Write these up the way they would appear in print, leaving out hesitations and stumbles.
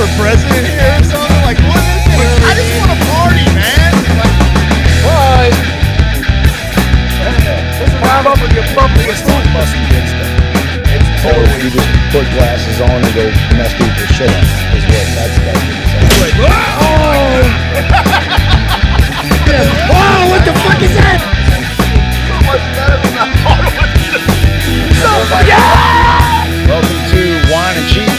for president here or something? Like, what is it? I just want to party, man. Bye. What's around up with your bubbly and food busting good stuff? It's totally you just put glasses on and go mess people's shit up. Is what that's Like, oh! Wow, what the fuck is that? So much better than I thought it was gonna be. So much. Welcome to Wine and Cheese.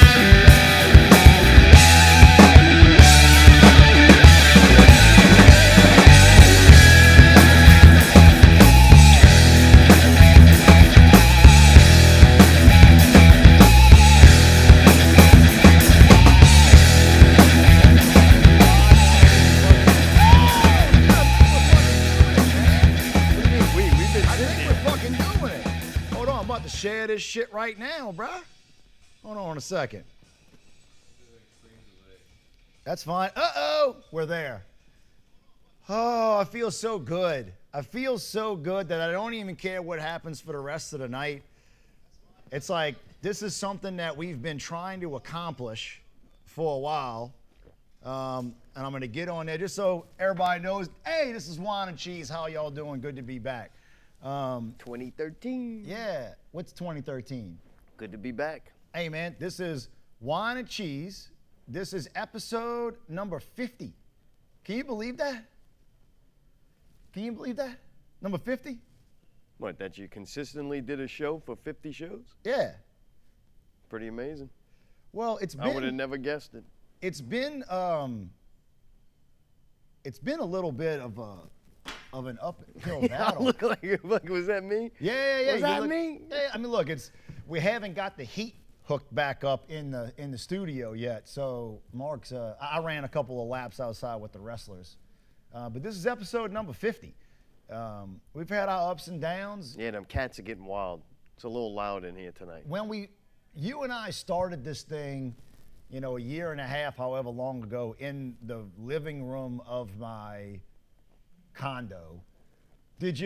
Share this shit right now, bruh. Hold on a second. That's fine. Uh-oh, we're there. Oh, I feel so good. I feel so good that I don't even care what happens for the rest of the night. It's like, this is something that we've been trying to accomplish for a while. And I'm going to get on there just so everybody knows, hey, this is Wine and Cheese. How y'all doing? Good to be back. 2013. Yeah. What's 2013? Good to be back. Hey, man, this is Wine and Cheese. This is episode number 50. Can you believe that? Can you believe that? Number 50? What, that you consistently did a show for 50 shows? Yeah. Pretty amazing. Well, it's been... I would have never guessed it. It's been a little bit of an uphill battle. I look like was that me? Yeah. Was that me? Yeah, I mean, look, we haven't got the heat hooked back up in the studio yet. So Mark's, I ran a couple of laps outside with the wrestlers, but this is episode number 50. We've had our ups and downs. Yeah, them cats are getting wild. It's a little loud in here tonight. When you and I started this thing, a year and a half, however long ago, in the living room of my condo, would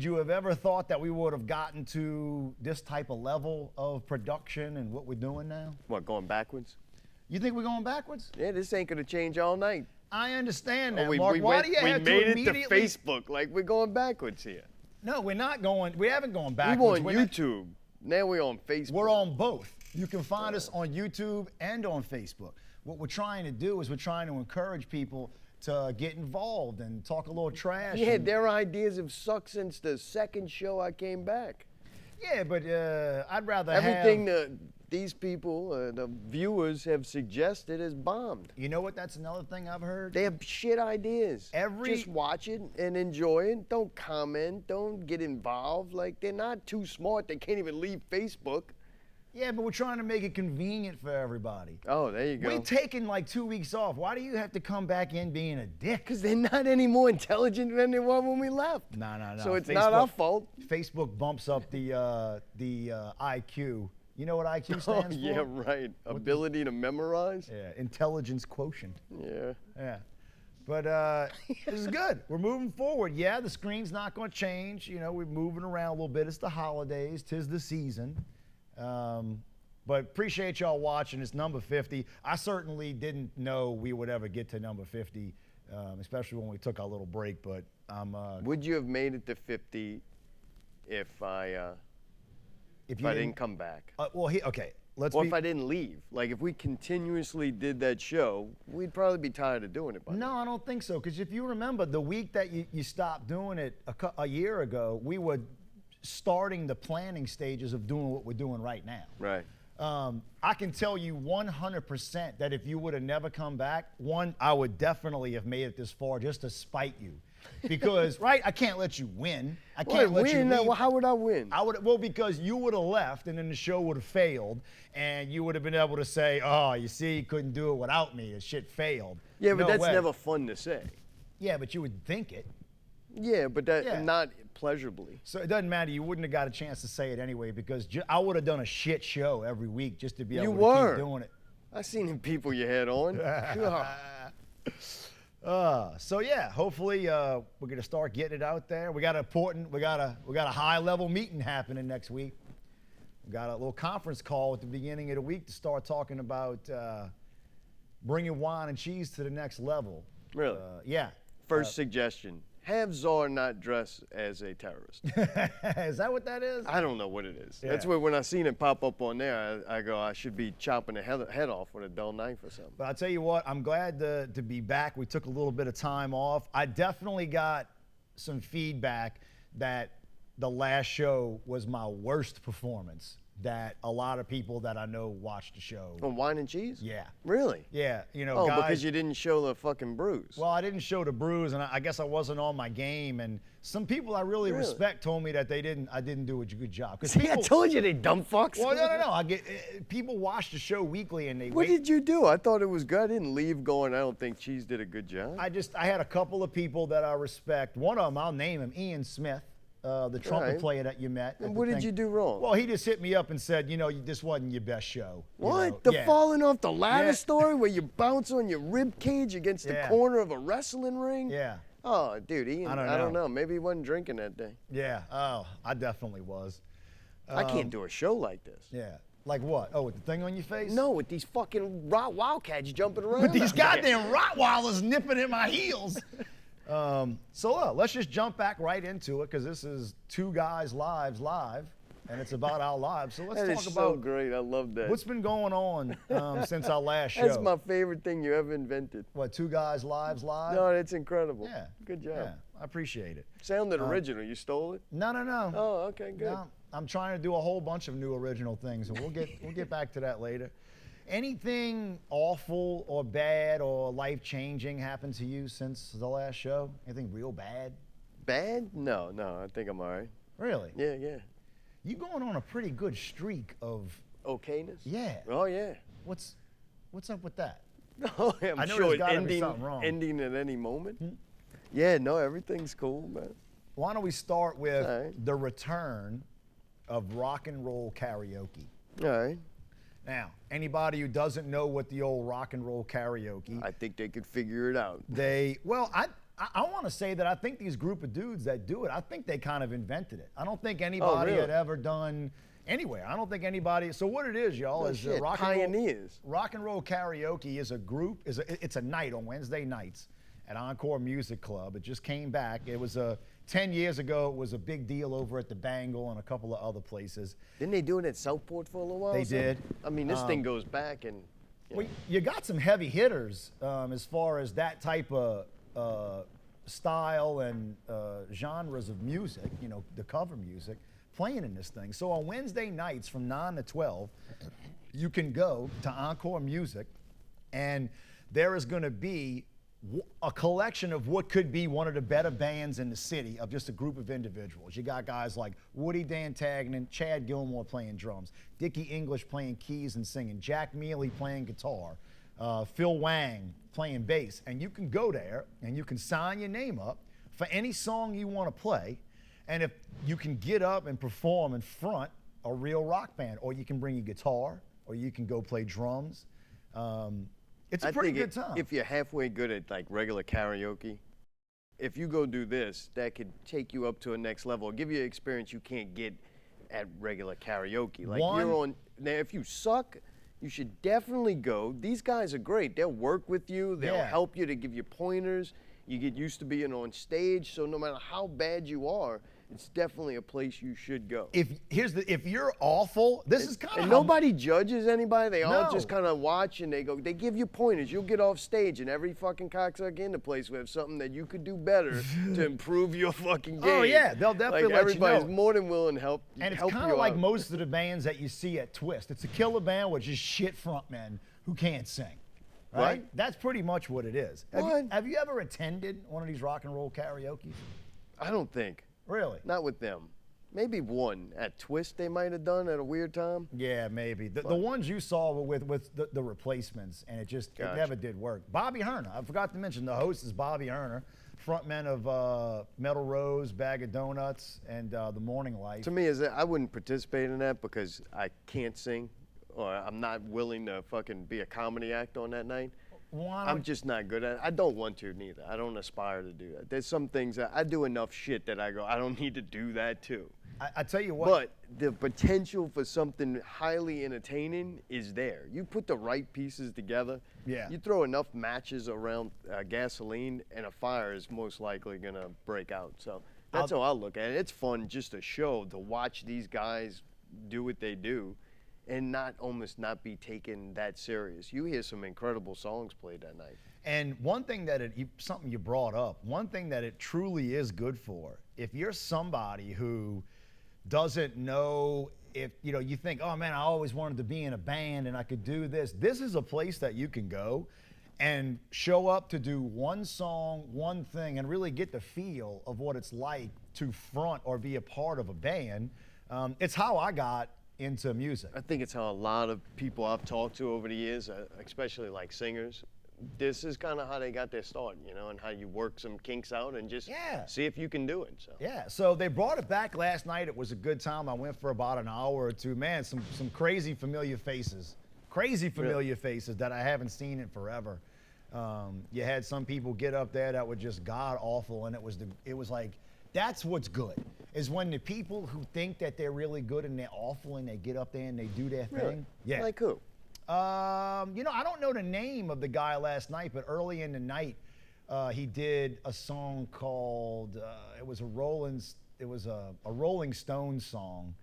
you have ever thought that we would have gotten to this type of level of production and what we're doing now? What, going backwards? You think we're going backwards? Yeah, this ain't gonna change all night. I understand that, Oh, Mark. Why do you have to immediately... We made it to Facebook like we're going backwards here. No, we're not going. We haven't gone backwards. We were on YouTube. Now we're on Facebook. We're on both. You can find us on YouTube and on Facebook. What we're trying to do is we're trying to encourage people to get involved and talk a little trash. Yeah, their ideas have sucked since the second show I came back. Yeah, but I'd rather everything that these people, the viewers, have suggested is bombed. You know what? That's another thing I've heard. They have shit ideas. Just watch it and enjoy it. Don't comment. Don't get involved. Like, they're not too smart. They can't even leave Facebook. Yeah, but we're trying to make it convenient for everybody. Oh, there you go. We're taking like 2 weeks off. Why do you have to come back in being a dick? Because they're not any more intelligent than they were when we left. No. So it's not our fault. Facebook bumps up the IQ. You know what IQ stands for? Yeah, right. Ability to memorize? Yeah, intelligence quotient. Yeah. But this is good. We're moving forward. Yeah, the screen's not going to change. We're moving around a little bit. It's the holidays. 'Tis the season. But appreciate y'all watching. It's number 50. I certainly didn't know we would ever get to number 50, especially when we took our little break. But would you have made it to 50 if I didn't come back? Okay. If I didn't leave. Like, if we continuously did that show, we'd probably be tired of doing it by now. No, I don't think so. Because if you remember, the week that you stopped doing it a year ago, we were starting the planning stages of doing what we're doing right now. Right. I can tell you 100% that if you would have never come back, I would definitely have made it this far just to spite you. Because, right, I can't let you win. I can't let you leave. Well, how would I win? Because you would have left and then the show would have failed and you would have been able to say, oh, you see, you couldn't do it without me. The shit failed. Yeah, but that's never fun to say. Yeah, but you would think it. Yeah, but not pleasurably. So it doesn't matter. You wouldn't have got a chance to say it anyway because I would have done a shit show every week just to be able to keep doing it. I seen the people you had on. So yeah, hopefully we're gonna start getting it out there. We got a high level meeting happening next week. We got a little conference call at the beginning of the week to start talking about bringing Wine and Cheese to the next level. Really? Yeah. First suggestion. Have Czar not dress as a terrorist. Is that what that is? I don't know what it is. Yeah. That's where when I seen it pop up on there, I go, I should be chopping the head off with a dull knife or something. But I'll tell you what, I'm glad to be back. We took a little bit of time off. I definitely got some feedback that the last show was my worst performance, that a lot of people that I know watched the show. On Wine and Cheese? Yeah. Really? Yeah, you know, Oh, guys, because you didn't show the fucking bruise. well, I didn't show the bruise, and I guess I wasn't on my game. And some people I really respect told me that I didn't do a good job. See, people, I told you they dumb fucks. well, no. I get people watch the show weekly, and they What wait. did you do? I thought it was good. I didn't leave going, I don't think Cheese did a good job. I had a couple of people that I respect. One of them, I'll name him, Ian Smith, the trumpet Right. player that you met. And at what the did thing. you do wrong? Well, he just hit me up and said, you know, this wasn't your best show. you What? know? The Yeah. falling off the ladder Yeah. story where you bounce on your rib cage against the Yeah. corner of a wrestling ring? Yeah. Oh, dude, Ian, I don't know. Maybe he wasn't drinking that day. Yeah. Oh, I definitely was. I can't do a show like this. Yeah. Like what? Oh, with the thing on your face? No, with these fucking wildcats jumping around. With these out there. goddamn Rottweilers nipping at my heels. So let's just jump back right into it, because this is Two Guys Lives Live, and it's about our lives. So let's That talk is so about great. I love that. what's been going on since our last show. That's my favorite thing you ever invented. What, Two Guys Lives Live? No, that's incredible. Yeah. Good job. Yeah, I appreciate it. Sounded original. You stole it? No. Oh, okay, good. No, I'm trying to do a whole bunch of new original things, and we'll get back to that later. Anything awful or bad or life-changing happened to you since the last show? Anything real bad? Bad? No, I think I'm all right. Really? Yeah. You going on a pretty good streak of Okayness? yeah. Oh, yeah. What's up with that? Oh, yeah, I'm I know sure there's it's gotta be something wrong. ending at any moment. Yeah, no, everything's cool, man. Why don't we start with All right. the return of rock and roll karaoke? All right. Now, anybody who doesn't know what the old rock and roll karaoke, I think they could figure it out. I want to say that I think these group of dudes that do it, I think they kind of invented it. I don't think anybody really? had ever done anywhere. I don't think anybody. So what it is, y'all, No is shit, rock pioneers. Rock and roll karaoke is a group. It's a night on Wednesday nights at Encore Music Club. It just came back. It was 10 years ago. It was a big deal over at the Bangle and a couple of other places. Didn't they do it at Southport for a little while? They or something? did. I mean, this thing goes back and. Well, you got some heavy hitters as far as that type of style and genres of music, you know, the cover music, playing in this thing. So on Wednesday nights from 9 to 12, you can go to Encore Music, and there is going to be a collection of what could be one of the better bands in the city, of just a group of individuals. You got guys like Woody Dantagnan, Chad Gilmore playing drums, Dickie English playing keys and singing, Jack Mealy playing guitar, Phil Wang playing bass. And you can go there and you can sign your name up for any song you want to play. And if you can get up and perform in front a real rock band, or you can bring your guitar, or you can go play drums. It's a pretty good time. If you're halfway good at like regular karaoke, if you go do this, that could take you up to a next level, give you an experience you can't get at regular karaoke. Like now if you suck, you should definitely go. These guys are great. They'll work with you. They'll help you to give you pointers. You get used to being on stage, so no matter how bad you are, it's definitely a place you should go. If you're awful, this is kind of And nobody judges anybody. They all No. just kind of watch and they go. They give you pointers. You'll get off stage, and every fucking cocksucker in the place will have something that you could do better to improve your fucking game. Oh yeah, they'll definitely Like let everybody's you know. more than willing to help. And it's help kind you of like out. most of the bands that you see at Twist. It's a killer band with just shit frontmen who can't sing. Right? Right. That's pretty much what it is. What? Have you ever attended one of these rock and roll karaoke? I don't think. Really? Not with them. Maybe one at Twist they might have done at a weird time. Yeah, maybe. The ones you saw were with the replacements, and it never did work. Bobby Herner, I forgot to mention, the host is Bobby Herner, frontman of Metal Rose, Bag of Donuts, and The Morning Life. To me, I wouldn't participate in that because I can't sing, or I'm not willing to fucking be a comedy act on that night. I'm just not good at it. I don't want to neither. I don't aspire to do that. There's some things that I do enough shit that I go, I don't need to do that too. I tell you what. But the potential for something highly entertaining is there. You put the right pieces together. Yeah. You throw enough matches around gasoline, and a fire is most likely gonna break out. So that's how I look at it. It's fun, just a show to watch these guys do what they do, and almost not be taken that serious. You hear some incredible songs played that night. And one thing that something you brought up, one thing that it truly is good for, if you're somebody who doesn't know, if you think, oh man, I always wanted to be in a band and I could do this. This is a place that you can go and show up to do one song, one thing, and really get the feel of what it's like to front or be a part of a band. It's how I got into music. I think it's how a lot of people I've talked to over the years, especially like singers, this is kind of how they got their start, and how you work some kinks out and just see if you can do it. So. Yeah, so they brought it back last night. It was a good time. I went for about an hour or two. Man, some crazy familiar faces. Faces that I haven't seen in forever. You had some people get up there that were just god awful, and it was like, that's what's good, is when the people who think that they're really good and they're awful and they get up there and they do their thing. Yeah. Like who? I don't know the name of the guy last night, but early in the night, he did a song called it was a Rolling Stones song,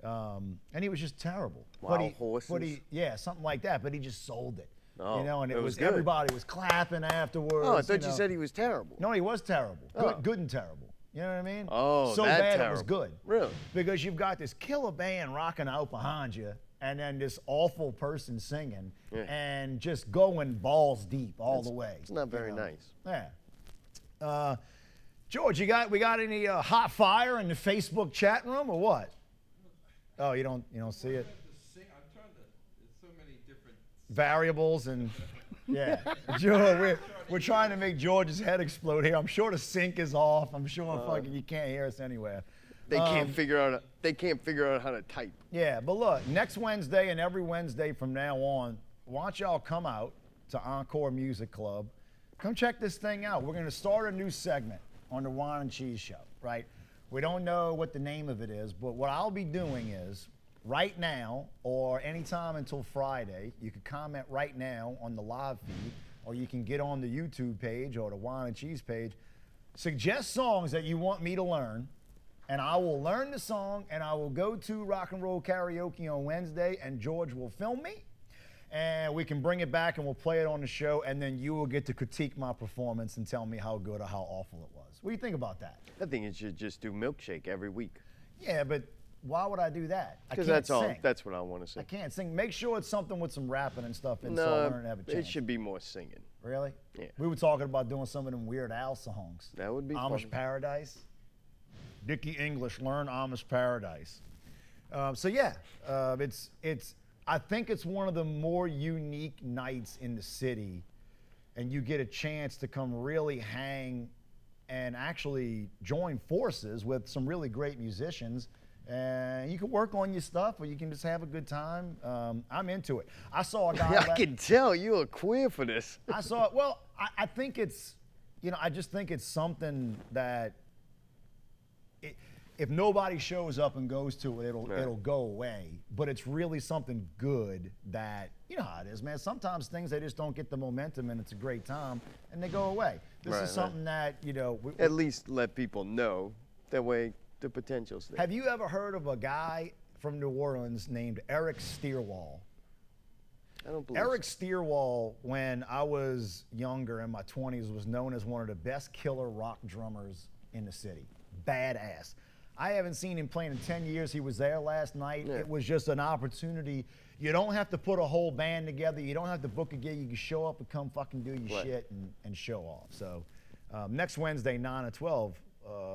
and he was just terrible. Wild Horses? Yeah, something like that. But he just sold it. Oh, and it was good. Everybody was clapping afterwards. Oh, I thought you said he was terrible. No, he was terrible. Good and terrible. You know what I mean? Oh, so that bad terrible. It was good. Really? Because you've got this killer band rocking out behind you, and then this awful person singing, and just going balls deep all the way. It's not very nice. Yeah. George, we got any hot fire in the Facebook chat room or what? Oh, you don't see it? I'm trying to. There's so many different variables and yeah. George, we're trying to make George's head explode here. I'm sure the sync is off. I'm sure fucking you can't hear us anywhere. They can't figure out how to type. Yeah, but look, next Wednesday and every Wednesday from now on, why don't y'all come out to Encore Music Club? Come check this thing out. We're going to start a new segment on the Wine and Cheese Show, right? We don't know what the name of it is, but what I'll be doing is right now or anytime until Friday, you can comment right now on the live feed, or you can get on the YouTube page or the Wine and Cheese page. Suggest songs that you want me to learn, and I will learn the song, and I will go to rock and roll karaoke on Wednesday, and George will film me, and we can bring it back and we'll play it on the show, and then you will get to critique my performance and tell me how good or how awful it was. What do you think about that? I think you should just do Milkshake every week. Yeah, but why would I do that? Because that's all. That's what I want to sing. I can't sing. Make sure it's something with some rapping and stuff in, no, so I learn to have a chance. It should be more singing. Really? Yeah. We were talking about doing some of them Weird Al songs. That would be Amish fun. Paradise. Dickie English, learn Amish Paradise. I think it's one of the more unique nights in the city, and you get a chance to come really hang and actually join forces with some really great musicians. And you can work on your stuff, or you can just have a good time. I'm into it. I saw a guy. I can tell you're queer for this. I saw it. Well, I think it's, I just think it's something that if nobody shows up and goes to it, it'll go away. But it's really something good that, you know how it is, man. Sometimes things, they just don't get the momentum, and it's a great time, and they go away. This is something that, at least let people know. That way, the potential's there. Have you ever heard of a guy from New Orleans named Eric Steerwall? I don't believe Eric Steerwall, when I was younger in my 20s, was known as one of the best killer rock drummers in the city. Badass. I haven't seen him playing in 10 years. He was there last night. Yeah. It was just an opportunity. You don't have to put a whole band together. You don't have to book a gig. You can show up and come fucking do your shit and show off. So next Wednesday, 9 and 12,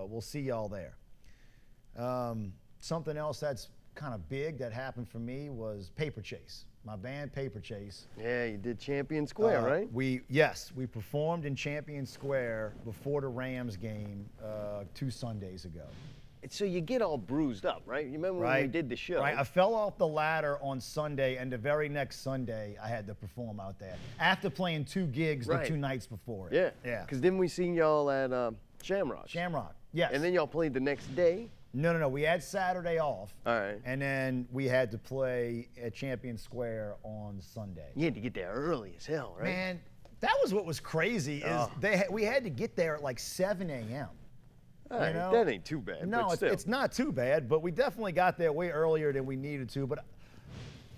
we'll see y'all there. Something else that's kind of big that happened for me was Paper Chase. My band, Paper Chase. Yeah, you did Champion Square, right? We performed in Champion Square before the Rams game 2 Sundays ago. So you get all bruised up, right? You remember when we did the show? Right, I fell off the ladder on Sunday, and the very next Sunday, I had to perform out there after playing 2 gigs the 2 nights before it. Yeah. Because then we seen y'all at Shamrock. Shamrock, yes. And then y'all played the next day? No. We had Saturday off. All right. And then we had to play at Champion Square on Sunday. You had to get there early as hell, right? Man, that was what was crazy is we had to get there at like 7 a.m. All right, know? that ain't too bad. No, but still. it's not too bad, but we definitely got there way earlier than we needed to. But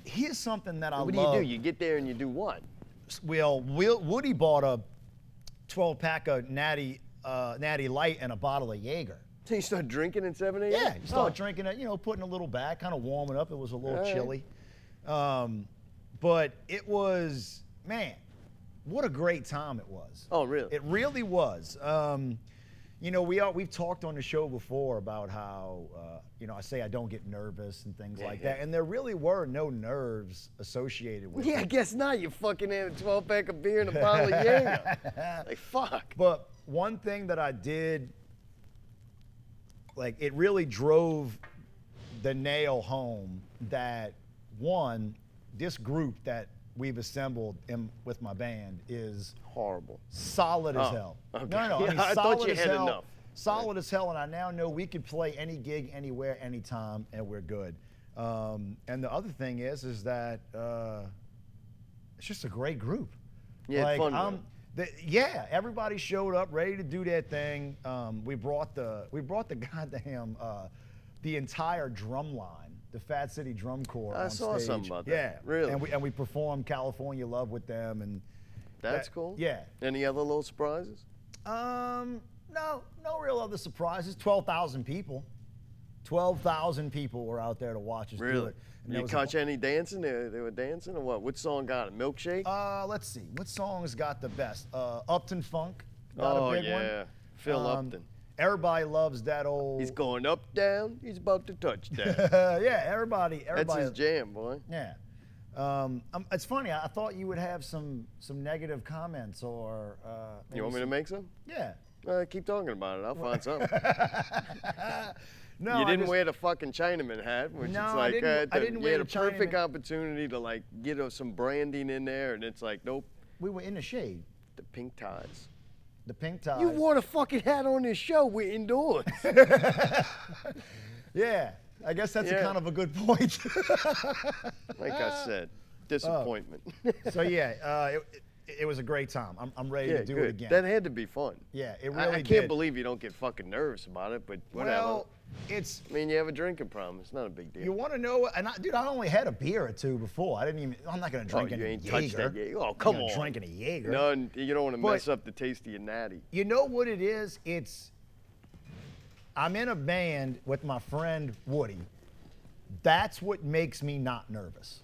here's something that I love. What do? You get there and you do what? Well, Woody bought a 12-pack of Natty Light and a bottle of Jaeger. So you start drinking at 7 a.m.? Yeah, you start drinking it, putting a little back, kind of warming up. It was a little chilly. But it was, man, what a great time it was. Oh, really? It really was. We've talked on the show before about how, I say I don't get nervous and things like that. And there really were no nerves associated with it. Yeah, I guess not. You fucking had a 12-pack of beer and a bottle of Jaeger. Like, fuck. But one thing that I did, like, it really drove the nail home that, one, this group that we've assembled with my band is horrible. Solid as hell. Okay. No. I mean, I solid thought you as had hell. enough. Solid as hell, and I now know we could play any gig, anywhere, anytime, and we're good. And the other thing is that it's just a great group. Yeah, like, fun. Everybody showed up ready to do their thing. We brought the goddamn the entire drum line, the Fat City Drum Corps. I on saw stage. something about that. Yeah, Really? And we performed California Love with them, and That's cool. Yeah. Any other little surprises? No real other surprises. 12,000 people. 12,000 people were out there to watch us do Really? it. And there You was catch any dancing? They were dancing or what? Which song got it? Milkshake? Let's see. What songs got the best? Upton Funk got a big one. Phil Upton. Everybody loves that old. He's going up, down. He's about to touch down. Yeah, everybody. That's his jam, boy. Yeah. It's funny. I thought you would have some negative comments or. You want me to make some? Yeah. Keep talking about it. I'll find something. No, you didn't wear the fucking Chinaman hat, which No, is I like didn't you wear had the a perfect Chinaman. opportunity to like get some branding in there, and it's like, nope, We were in the shade. the pink ties. The pink ties. You wore the fucking hat on this show. We're indoors. Yeah. I guess that's Yeah. kind of a good point. Like I said, disappointment. So yeah, it was a great time. I'm ready Yeah, to do good. it again. That had to be fun. Yeah, it I really can't did. believe you don't get fucking nervous about it, but whatever. Well, it's I mean, you have a drinking problem. It's not a big deal. you want to know, and dude, I only had a beer or two before. I'm not gonna drink you any ain't Jaeger. touched that Jaeger. Oh, I'm come not on. Drinking a Jaeger. No, and you don't want to But- mess up the taste of your natty. You know what it is? I'm in a band with my friend Woody. That's what makes me not nervous.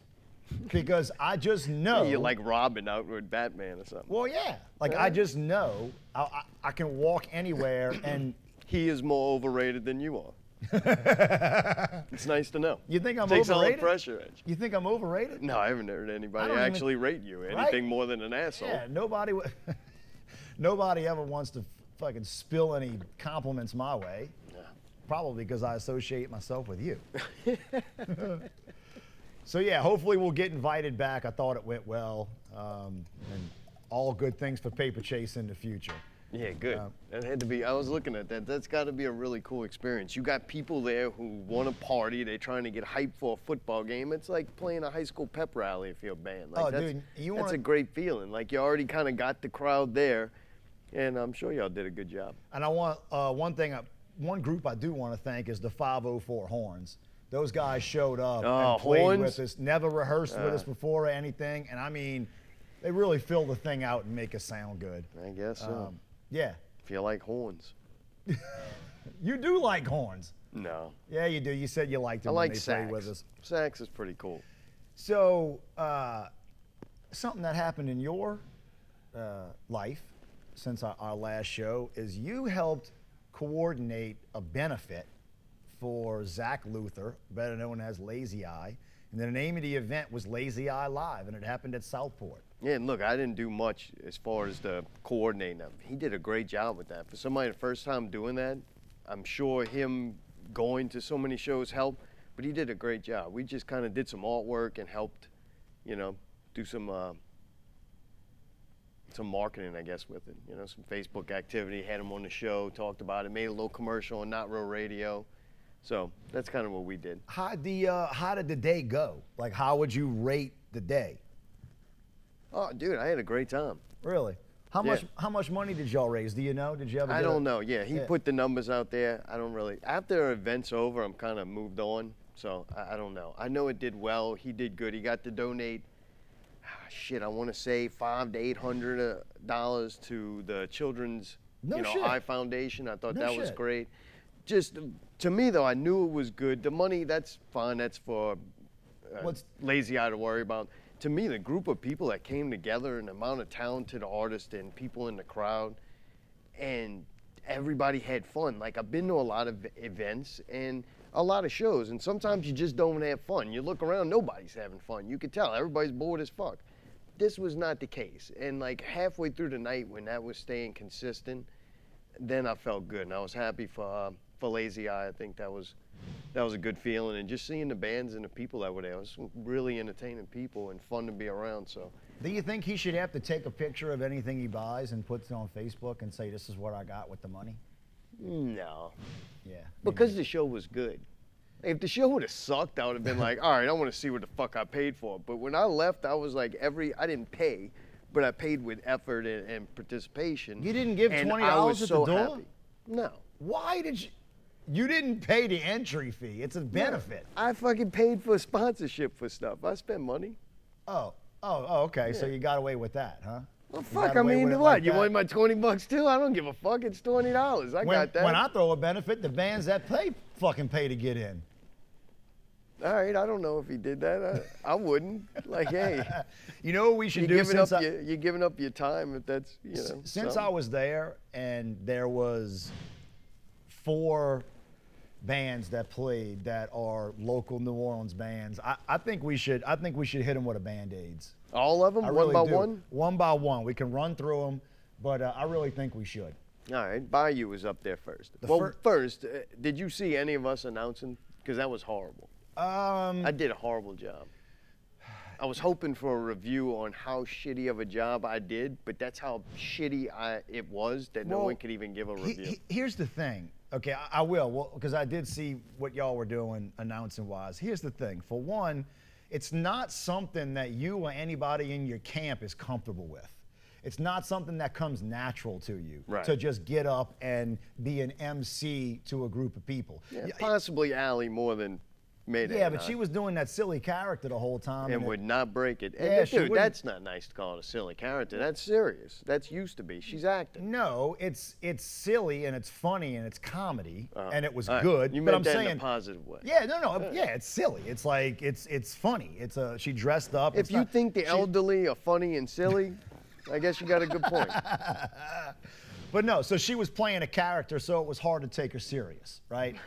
Because I just know. You're like Robin out with Batman or something. Well, yeah. Like, I just know I can walk anywhere and. He is more overrated than you are. It's nice to know. You think I'm Takes all the overrated? pressure at you. You think I'm overrated? No, I haven't heard anybody don't even- actually rate you anything more than an asshole. Yeah, nobody ever wants to fucking spill any compliments my way. Probably because I associate myself with you. So yeah, hopefully we'll get invited back. I thought it went well, and all good things for Paper Chase in the future. Yeah, good. That had to be, I was looking at that. That's got to be a really cool experience. You got people there who want to party. They're trying to get hyped for a football game. It's like playing a high school pep rally if you're a band. Like, Oh, that's, dude, you that's wanna- a great feeling. Like, you already kind of got the crowd there, and I'm sure y'all did a good job. And I want one group I do want to thank is the 504 Horns. Those guys showed up Oh, and played Horns? with us, never rehearsed with us before or anything. And I mean, they really fill the thing out and make us sound good. I guess so. Yeah. If you like horns. You do like horns. No. Yeah, you do. You said you liked I them when like they sax. played with us. Sax is pretty cool. So, something that happened in your life since our last show is you helped coordinate a benefit for Zach Luther, better known as Lazy Eye. And the name of the event was Lazy Eye Live, and it happened at Southport. Yeah, and look, I didn't do much as far as the coordinating of it. He did a great job with that. For somebody the first time doing that, I'm sure him going to so many shows helped, but he did a great job. We just kind of did some artwork and helped, do some marketing, I guess, with it. Some Facebook activity, had him on the show, talked about it, made a little commercial on Not Real Radio. So that's kind of what we did. How did the day go? Like, how would you rate the day? Oh, dude, I had a great time. Really? Yeah. How much money did y'all raise? Do you know? Did you ever? I don't know. Yeah, he Yeah. put the numbers out there. I don't really. After the event's over, I'm kind of moved on. So I don't know. I know it did well. He did good. He got to donate. Shit, I want to say $500 to $800 to the Children's, No shit. Eye Foundation. I thought No that was shit. great. Just to me though, I knew it was good. The money, that's fine. That's for lazy eye to worry about. To me, the group of people that came together and the amount of talented artists and people in the crowd, and everybody had fun. Like, I've been to a lot of events and a lot of shows, and sometimes you just don't have fun. You look around, nobody's having fun. You could tell everybody's bored as fuck. This was not the case. And like halfway through the night, when that was staying consistent, then I felt good, and I was happy for Lazy Eye. I think that was a good feeling, and just seeing the bands and the people that were there. It was really entertaining people and fun to be around. So, Do you think he should have to take a picture of anything he buys and puts it on Facebook and say, "This is what I got with the money"? no, Yeah. because the show was good. If the show would have sucked, I would have been like, all right, I want to see what the fuck I paid for. But when I left, I was like, I didn't pay, but I paid with effort and participation. You didn't give and $20 I was at so the door? happy. No. Why did you? You didn't pay the entry fee. It's a benefit. I fucking paid for sponsorship for stuff. I spend money. Oh, okay. So you got away with that, huh? Well, You fuck, got I away mean, with it what? like You that? want my $20 too? I don't give a fuck. It's $20. I got that. When I throw a benefit, the bands that fucking pay to get in. All right, I don't know if he did that. I wouldn't. Like, hey, You know what we should you're do giving up your time if that's, since something. I was there and there was 4 bands that played that are local New Orleans bands, I think we should hit them with a Band-Aids. All of them, I one really by do. one? One by one. We can run through them, but I really think we should. All right, Bayou was up there first. The First, did you see any of us announcing? Because that was horrible. Um, I did a horrible job. I was hoping for a review on how shitty of a job I did, but that's how shitty it was that no Well, one could even give a review. Here's the thing. Okay, I will, because I did see what y'all were doing announcing-wise. Here's the thing. For one, it's not something that you or anybody in your camp is comfortable with. It's not something that comes natural to you Right. to just get up and be an MC to a group of people. Yeah, possibly Allie more than Mayday. Yeah, and but I. she was doing that silly character the whole time. And would not break it. Yeah, And she dude, wouldn't- that's not nice to call it a silly character. That's serious. That's used to be. She's acting. No, it's silly and it's funny and it's comedy and it was All right, good. You but meant I'm that saying, in a positive way. yeah, no, yeah, it's silly. It's like it's funny. She dressed up. If It's you not- think the elderly are funny and silly, I guess you got a good point. But no, so she was playing a character, so it was hard to take her serious, right?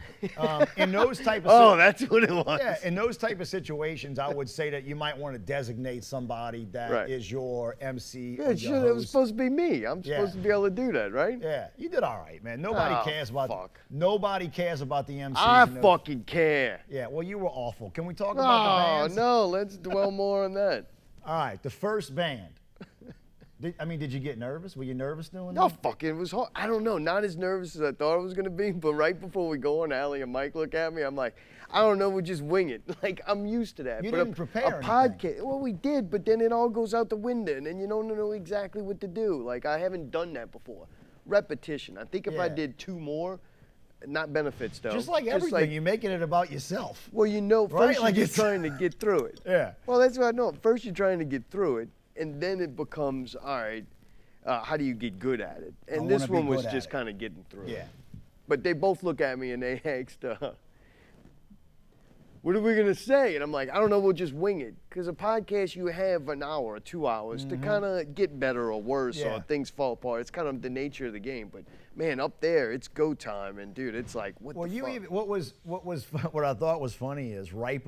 In those type of Oh, that's what it was. yeah, in those type of situations, I would say that you might want to designate somebody that is Right. your MC. Yeah, or it your was host. supposed to be me. I'm Yeah. supposed to be able to do that, right? Yeah, you did all right, man. Nobody Oh, cares about fuck. nobody cares about the MC. I fucking care. Yeah, well, you were awful. Can we talk about the Oh, bands? no, let's dwell more on that. All right, the first band. Did you get nervous? Were you nervous doing No, that? fucking, it was hard. I don't know, not as nervous as I thought it was going to be, but right before we go on, Allie and Mike look at me, I'm like, I don't know, we just wing it. Like, I'm used to that. You but didn't a prepare podcast, well, we did, but then it all goes out the window, and then you don't know exactly what to do. Like, I haven't done that before. Repetition. I think if I Yeah. did 2 more, not benefits though. Just like everything, you're making it about yourself. Well, Right? first Like you're it's- just trying to get through it. Yeah. Well, that's what I know. First you're trying to get through it, and then it becomes, all right, how do you get good at it? And I this wanna be one was good at just it. kind of getting through Yeah. it. But they both look at me and they asked, what are we going to say? And I'm like, I don't know, we'll just wing it. Because a podcast, you have an hour or 2 hours to kind of get better or worse Yeah. or things fall apart. It's kind of the nature of the game. But, man, up there, it's go time. And, dude, it's like, what Well, the fuck? what I thought was funny is right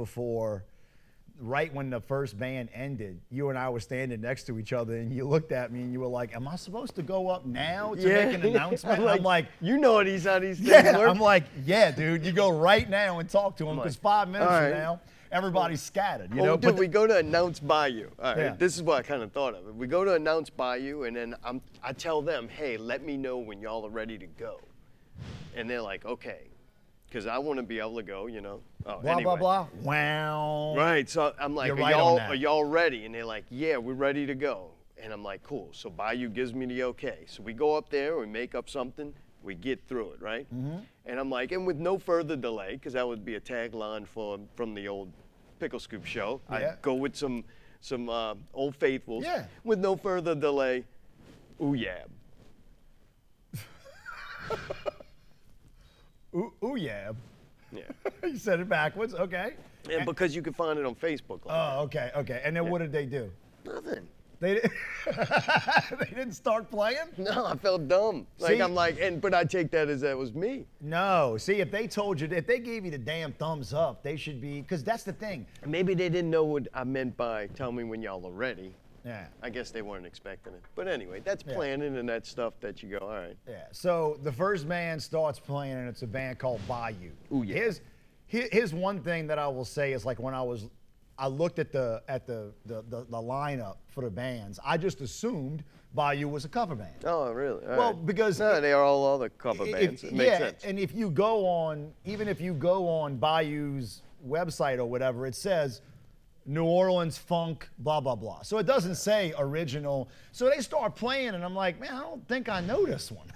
when the first band ended, you and I were standing next to each other, and you looked at me and you were like, "Am I supposed to go up now to make an announcement?" And I'm like, you know how these things "Yeah." work. I'm like, "Yeah, dude. You go right now and talk to him because 5 minutes all from right. now, everybody's scattered." You Oh, know, dude, we go to announce Bayou. All right, Yeah. this is what I kind of thought of it. We go to announce Bayou, and then I tell them, hey, let me know when y'all are ready to go. And they're like, okay. because I want to be able to go, you know. Oh, Blah, anyway. blah, blah. Wow. Right, so I'm like, You're right on that. are y'all ready? And they're like, yeah, we're ready to go. And I'm like, cool. So Bayou gives me the okay. So we go up there, we make up something, we get through it, right? Mm-hmm. And I'm like, and with no further delay, because that would be a tagline from the old Pickle Scoop show. Yeah. I'd go with some Old Faithfuls. Yeah. With no further delay, ooh yeah. Ooh, yeah. Yeah. You said it backwards. Okay. And because you can find it on Facebook. Like Oh, okay, okay. And then what did they do? nothing. They they didn't start playing? No, I felt dumb. Like See? I'm like, but I take that as that was me. No. See, if they told you, if they gave you the damn thumbs up, they should be, because that's the thing. Maybe they didn't know what I meant by tell me when y'all are ready. Yeah. I guess they weren't expecting it. But anyway, that's Yeah. planning and that stuff that you go, all right. Yeah. So the first band starts playing, and it's a band called Bayou. Ooh, yeah. Here's one thing that I will say is like when I looked at the lineup for the bands, I just assumed Bayou was a cover band. Oh, really? All Well, right. because no, they are all other cover bands. It makes sense. And if you go on, even if you go on Bayou's website or whatever, it says New Orleans funk, blah, blah, blah. So it doesn't say original. So they start playing, and I'm like, man, I don't think I know this one.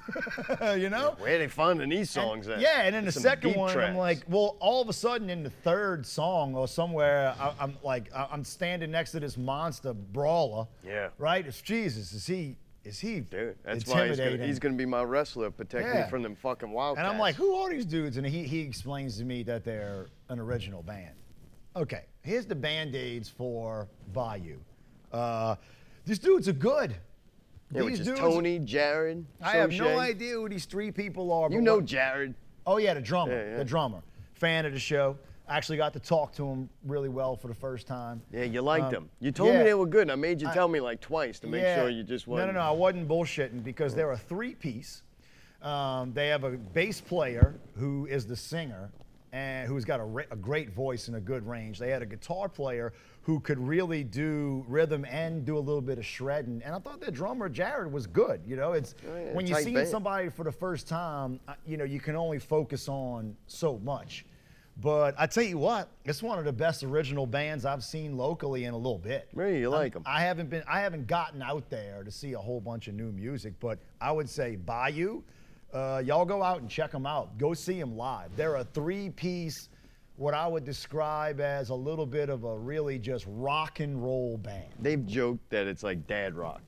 You know? Where are they finding these songs at? Yeah, and then the Some second deep one, I'm tracks. like, well, all of a sudden in the third song or somewhere, I'm standing next to this monster brawler. Yeah. Right? It's Jesus. Is he Dude, that's why intimidating? he's gonna be my wrestler, protect Yeah. me from them fucking Wildcats. And I'm like, who are these dudes? And he explains to me that they're an original band. Okay, here's the Band-Aids for Bayou. These dudes are good. Yeah, which is Tony, Jared, I have no Sochet. idea who these three people are. You but know what- Jared. Oh yeah, the drummer. Yeah, yeah. The drummer. Fan of the show. Actually got to talk to him really well for the first time. Yeah, you liked them. You told yeah. me they were good, and I made you tell me like twice to make sure you just wasn't. No, I wasn't bullshitting because they're a three-piece. They have a bass player who is the singer and who's got a great voice and a good range. They had a guitar player who could really do rhythm and do a little bit of shredding. And I thought their drummer, Jared, was good. You know, it's yeah, when you tight see band. somebody for the first time, you know, you can only focus on so much. But I tell you what, it's one of the best original bands I've seen locally in a little bit. Really, you like them? I haven't gotten out there to see a whole bunch of new music, but I would say Bayou, y'all go out and check them out. Go see them live. They're a three-piece, what I would describe as a little bit of a really just rock and roll band. They've joked that it's like dad rock.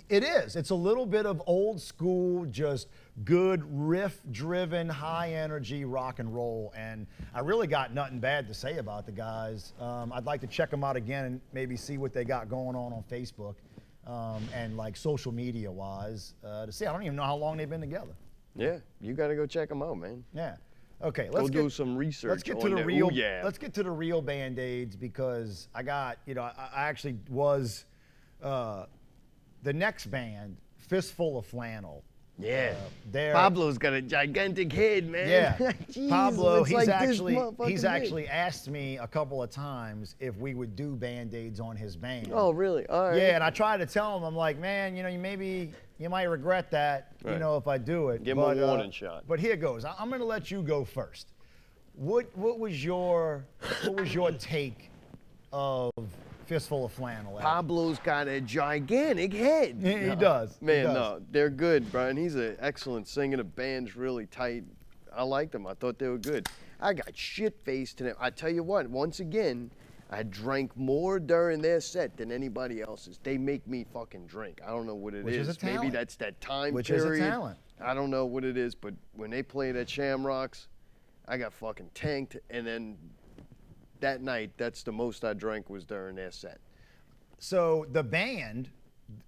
It is. It's a little bit of old school, just good riff-driven, high-energy rock and roll. And I really got nothing bad to say about the guys. I'd like to check them out again and maybe see what they got going on Facebook and like social media-wise to see. I don't even know how long they've been together. Yeah, you got to go check them out, man. Yeah. Okay. Go Let's do some research. Let's get to on the their real. Ooh yeah. Let's get to the real Band-Aids because I got, you know, I actually was. The next band, Fistful of Flannel. Yeah. They're Pablo's got a gigantic head, man. Yeah, Jeez, Pablo. it's He's like this actually motherfucking big. asked me a couple of times if we would do Band-Aids on his band. Oh, really? All right. Yeah, and I tried to tell him, I'm like, man, you know, you might regret that, you Right. know, if I do it. Give him a warning shot. But here goes. I'm going to let you go first. What was your take of Fistful of Flannel? Pablo's got a gigantic head. He does. He Man, does. no, they're good, Brian. He's an excellent singer. The band's really tight. I liked them. I thought they were good. I got shit-faced to them. I tell you what, once again, I drank more during their set than anybody else's. They make me fucking drink. I don't know what it Which is a Maybe talent. that's that time Which is period. a talent. I don't know what it is, but when they played at Shamrocks, I got fucking tanked, and then that night, that's the most I drank was during their set. So the band,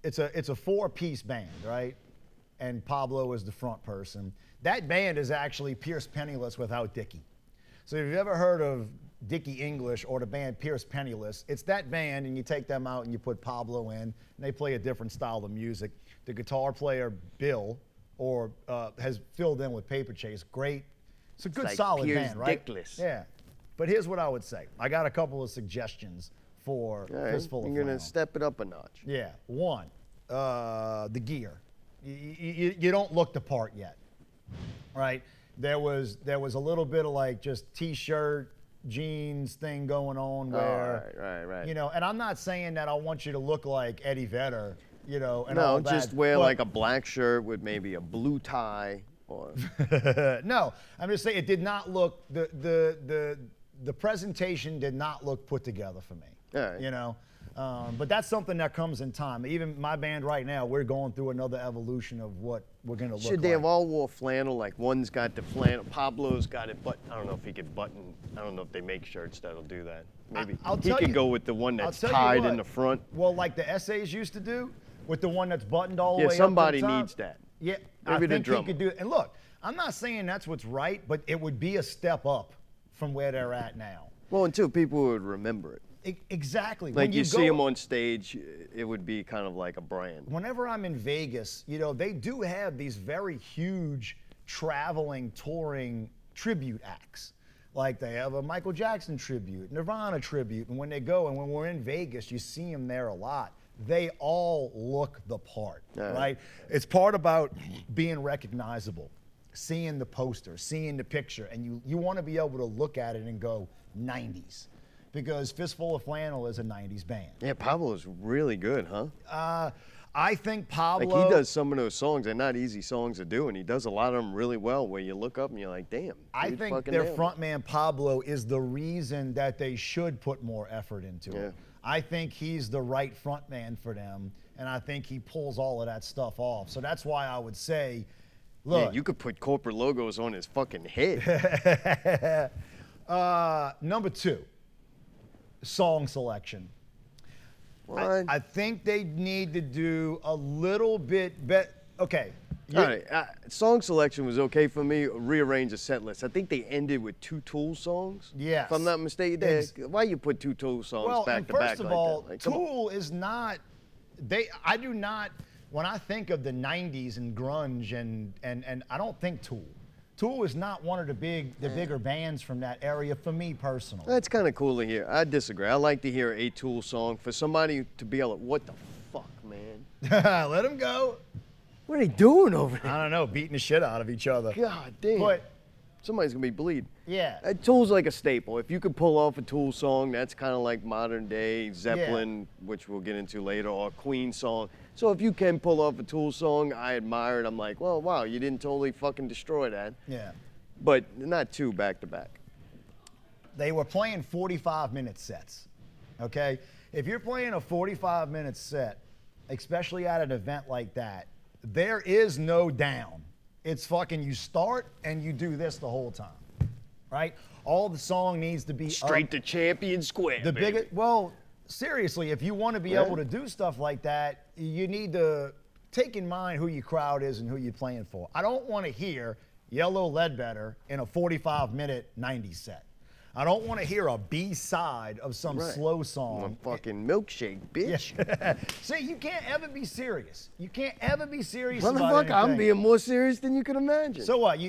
it's a four-piece band, right? And Pablo is the front person. That band is actually Pierce Penniless without Dickie. So if you've ever heard of Dickie English or the band Pierce Penniless, it's that band, and you take them out and you put Pablo in, and they play a different style of music. The guitar player, Bill, has filled in with Paper Chase. Great. It's a good, like solid Pierce band, right? Dickless. Yeah. But here's what I would say. I got a couple of suggestions for All right, Fistful of you're gonna Flannel. step it up a notch. Yeah. One, the gear. You don't look the part yet, right? There was a little bit of like just t-shirt, jeans thing going on where, right. you know, and I'm not saying that I want you to look like Eddie Vedder, you know, and No, all that. just wear but- like a black shirt with maybe a blue tie or. No, I'm just saying it did not look the presentation did not look put together for me. All right. You know, but that's something that comes in time. Even my band right now, we're going through another evolution of what we're gonna look Should they like. have all wore flannel? Like one's got the flannel, Pablo's got it, but I don't know if he could button. I don't know if they make shirts that'll do that. Maybe I'll he tell could you- go with the one I'll that's tell you tied what, in the front. Well, like the essays used to do, with the one that's buttoned all the Yeah, way somebody up to the top. needs that. Yeah, Maybe I the think he drummer. could do it. And look, I'm not saying that's what's right, but it would be a step up from where they're at now. Well, until people would remember it. Exactly. Like When you see go- them on stage, it would be kind of like a brand. Whenever I'm in Vegas, you know, they do have these very huge traveling, touring tribute acts. Like they have a Michael Jackson tribute, Nirvana tribute, and when they go, and when we're in Vegas, you see them there a lot. They all look the part, right? It's part about being recognizable, seeing the poster, seeing the picture, and you want to be able to look at it and go 90s, because Fistful of Flannel is a 90s band. Yeah, Pablo's really good, huh? I think Pablo. Like he does some of those songs. They're not easy songs to do, and he does a lot of them really well. Where you look up and you're like, damn. I dude think fucking their nailed it. frontman Pablo is the reason that they should put more effort into it. I think he's the right frontman for them, and I think he pulls all of that stuff off. So that's why I would say, look, Yeah, you could put corporate logos on his fucking head. number 2, song selection. What? I think they need to do a little bit better. Okay. All right, song selection was okay for me. Rearrange a set list. I think they ended with 2 Tool songs. Yes. If I'm not mistaken, why you put 2 Tool songs Well, back and to back first of like all, that? Like, come on. Tool is not. I do not. When I think of the '90s and grunge and I don't think Tool. Tool is not one of the bigger bands from that area for me personally. That's kind of cool to hear. I disagree. I like to hear a Tool song for somebody to be able to, what the fuck, man? Let them go. What are they doing over there? I don't know, beating the shit out of each other. God damn. But Somebody's gonna be bleeding. yeah, Tool's like a staple. If you could pull off a Tool song, that's kind of like modern day Zeppelin, which we'll get into later, or a Queen song. So if you can pull off a Tool song, I admire it. I'm like, well, wow, you didn't totally fucking destroy that. yeah. But not 2 back to back. They were playing 45-minute sets. Okay, if you're playing a 45-minute set, especially at an event like that, there is no down. It's fucking you start and you do this the whole time, right? All the song needs to be Straight up. to Champion Square. The baby. biggest. Well, seriously, if you want to be able to do stuff like that, you need to take in mind who your crowd is and who you're playing for. I don't want to hear Yellow Ledbetter in a 45-minute 90s set. I don't want to hear a B-side of some slow song. One fucking milkshake, bitch. See, you can't ever be serious. You can't ever be serious about Motherfucker, I'm anything. being more serious than you can imagine. So what?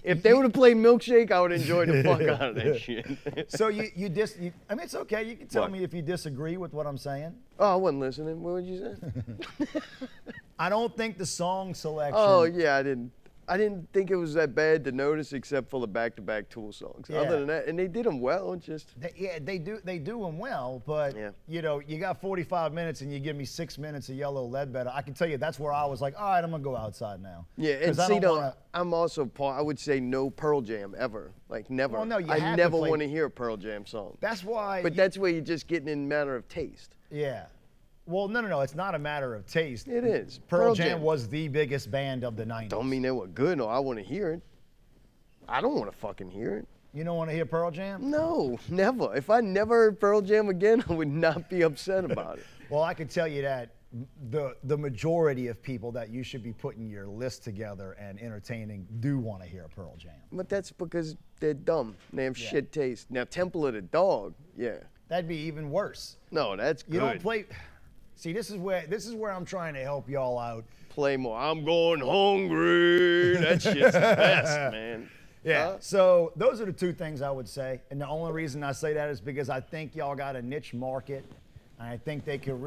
If they would have played Milkshake, I would enjoy the fuck out of that shit. So I mean, it's okay. You can tell What? me if you disagree with what I'm saying. Oh, I wasn't listening. What would you say? I don't think the song selection. Oh yeah, I didn't think it was that bad to notice, except for the back-to-back Tool songs. Yeah. Other than that, and they did them well. Just They do them well, but you know, you got 45 minutes and you give me 6 minutes of Yellow Ledbetter. I can tell you that's where I was like, all right, I'm gonna go outside now. yeah. And 'Cause I see, don't though, wanna- I'm also part. I would say no Pearl Jam ever. Like never. Well, no, you I have to never play- want to hear a Pearl Jam song. That's why. But that's where you're just getting in matter of taste. yeah. Well, no. It's not a matter of taste. It is. Pearl Jam was the biggest band of the 90s. Don't mean they were good. No, I want to hear it. I don't want to fucking hear it. You don't want to hear Pearl Jam? No, never. If I never heard Pearl Jam again, I would not be upset about it. Well, I can tell you that the majority of people that you should be putting your list together and entertaining do want to hear Pearl Jam. But that's because they're dumb. They have shit taste. Now, Temple of the Dog, yeah. That'd be even worse. No, that's good. You don't play. See, this is where I'm trying to help y'all out. Play more. I'm going hungry. That shit's the best, man. Yeah. Huh? So those are the 2 things I would say, and the only reason I say that is because I think y'all got a niche market. And I think they could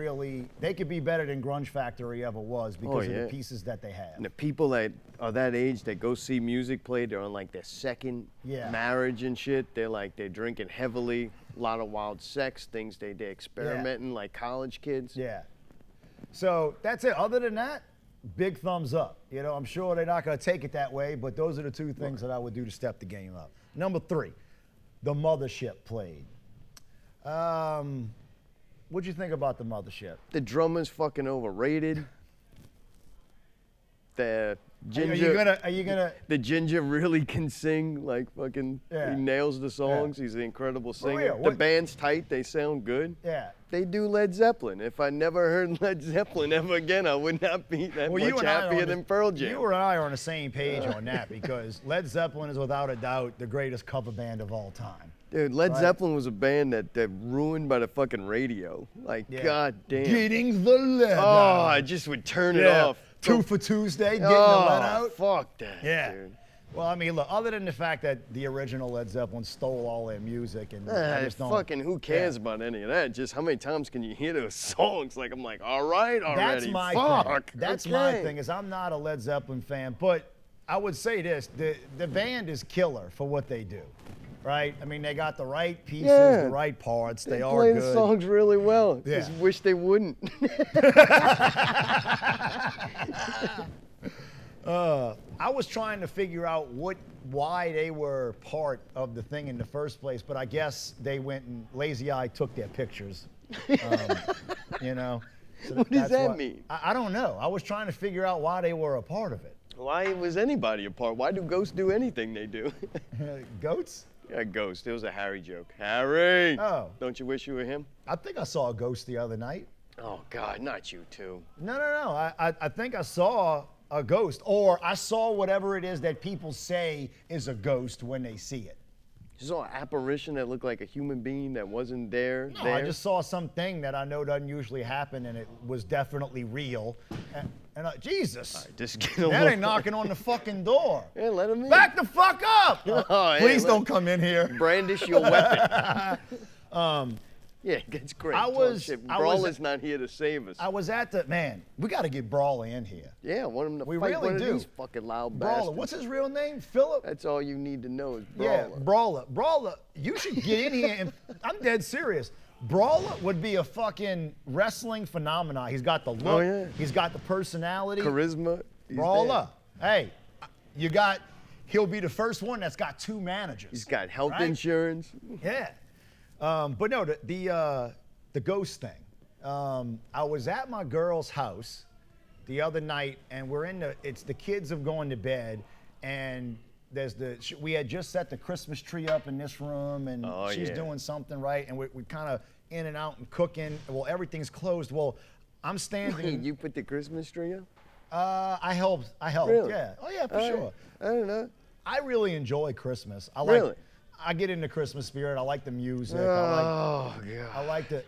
be better than Grunge Factory ever was because of the pieces that they have. And the people that are that age that go see music play, they're on like their second marriage and shit. They're drinking heavily, a lot of wild sex, things they're experimenting like college kids. Yeah. So that's it. Other than that, big thumbs up. You know, I'm sure they're not going to take it that way, but those are the two things that I would do to step the game up. Number 3, the Mothership played. What'd you think about the Mothership? The drummer's fucking overrated. The ginger. Are you gonna? The ginger really can sing like fucking. Yeah. He nails the songs. Yeah. He's an incredible For singer. real? The band's tight. They sound good. Yeah. They do Led Zeppelin. If I never heard Led Zeppelin ever again, I would not be that much happier than Pearl Jam. You and I are on the same page on that because Led Zeppelin is without a doubt the greatest cover band of all time. Dude, Led Zeppelin was a band that ruined by the fucking radio. Like, god damn. Getting the lead Oh, out. I just would turn it off. 2 for Tuesday, getting the lead out. Fuck that, Yeah. dude. Well, I mean, look, other than the fact that the original Led Zeppelin stole all their music and I just don't. Fucking who cares about any of that? Just how many times can you hear those songs? Like, I'm like, all right already. That's my Fuck. thing. That's my thing is I'm not a Led Zeppelin fan, but I would say this, the band is killer for what they do. Right? I mean, they got the right pieces, the right parts. They are play good. the songs really well. Yeah. Just wish they wouldn't. I was trying to figure out why they were part of the thing in the first place, but I guess they went and Lazy Eye took their pictures. You know. So What does that's that why- mean? I don't know. I was trying to figure out why they were a part of it. Why was anybody a part? Why do ghosts do anything they do? Goats? Yeah, ghost. It was a Harry joke. Harry! Oh. Don't you wish you were him? I think I saw a ghost the other night. Oh, God, not you too. No. I think I saw a ghost, or I saw whatever it is that people say is a ghost when they see it. You saw an apparition that looked like a human being that wasn't there? No, I just saw something that I know doesn't usually happen, and it was definitely real. And Jesus, All right, just get that along. ain't knocking on the fucking door. Yeah, let him in. Back the fuck up! Oh, Please hey, don't come in here. Brandish your weapon. Yeah, that's great. I Talk was- shit. I was- Brawler's not here to save us. I was at the, man, we got to get Brawler in here. Yeah, I want him to We fight really one do. of these fucking loud Brawler, bastards. what's his real name? Philip? That's all you need to know is Brawler. Yeah, Brawler. Brawler, you should get in here, and I'm dead serious. Brawler would be a fucking wrestling phenomenon. He's got the look. Oh, yeah. He's got the personality. Charisma. He's Brawler. Hey, he'll be the first one that's got 2 managers. He's got health right? insurance. Yeah. But no, the ghost thing. I was at my girl's house the other night, and it's the kids have gone to bed, and we had just set the Christmas tree up in this room, and she's doing something right, and we're kind of in and out and cooking. Well, everything's closed. Well, I'm standing. Wait, you put the Christmas tree up? I helped. Really? Yeah. Oh yeah, for sure. I don't know. I really enjoy Christmas. Really? I get into Christmas spirit. I like the music. Oh, God. I like the.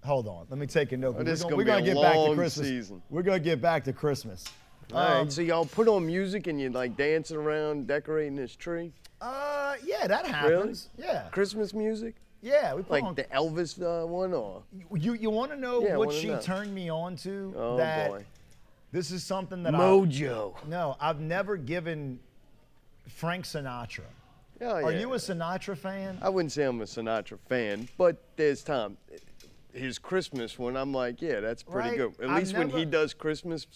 Hold on. Let me take a note. Oh, this is We're gonna be a get back to long Christmas. season. We're gonna get back to Christmas. All right, so y'all put on music and you're like dancing around, decorating this tree? Yeah, that happens. Yeah. Christmas music? Yeah, we put Like on. the Elvis one or? You want to know Yeah, I what wanna she know. turned me on to? Oh, that boy. This is something that Mojo. No, I've never given Frank Sinatra. Oh, yeah. Are you a Sinatra fan? I wouldn't say I'm a Sinatra fan, but there's time. His Christmas one, I'm like, yeah, that's pretty Right. good. At I've least when he never- does Christmas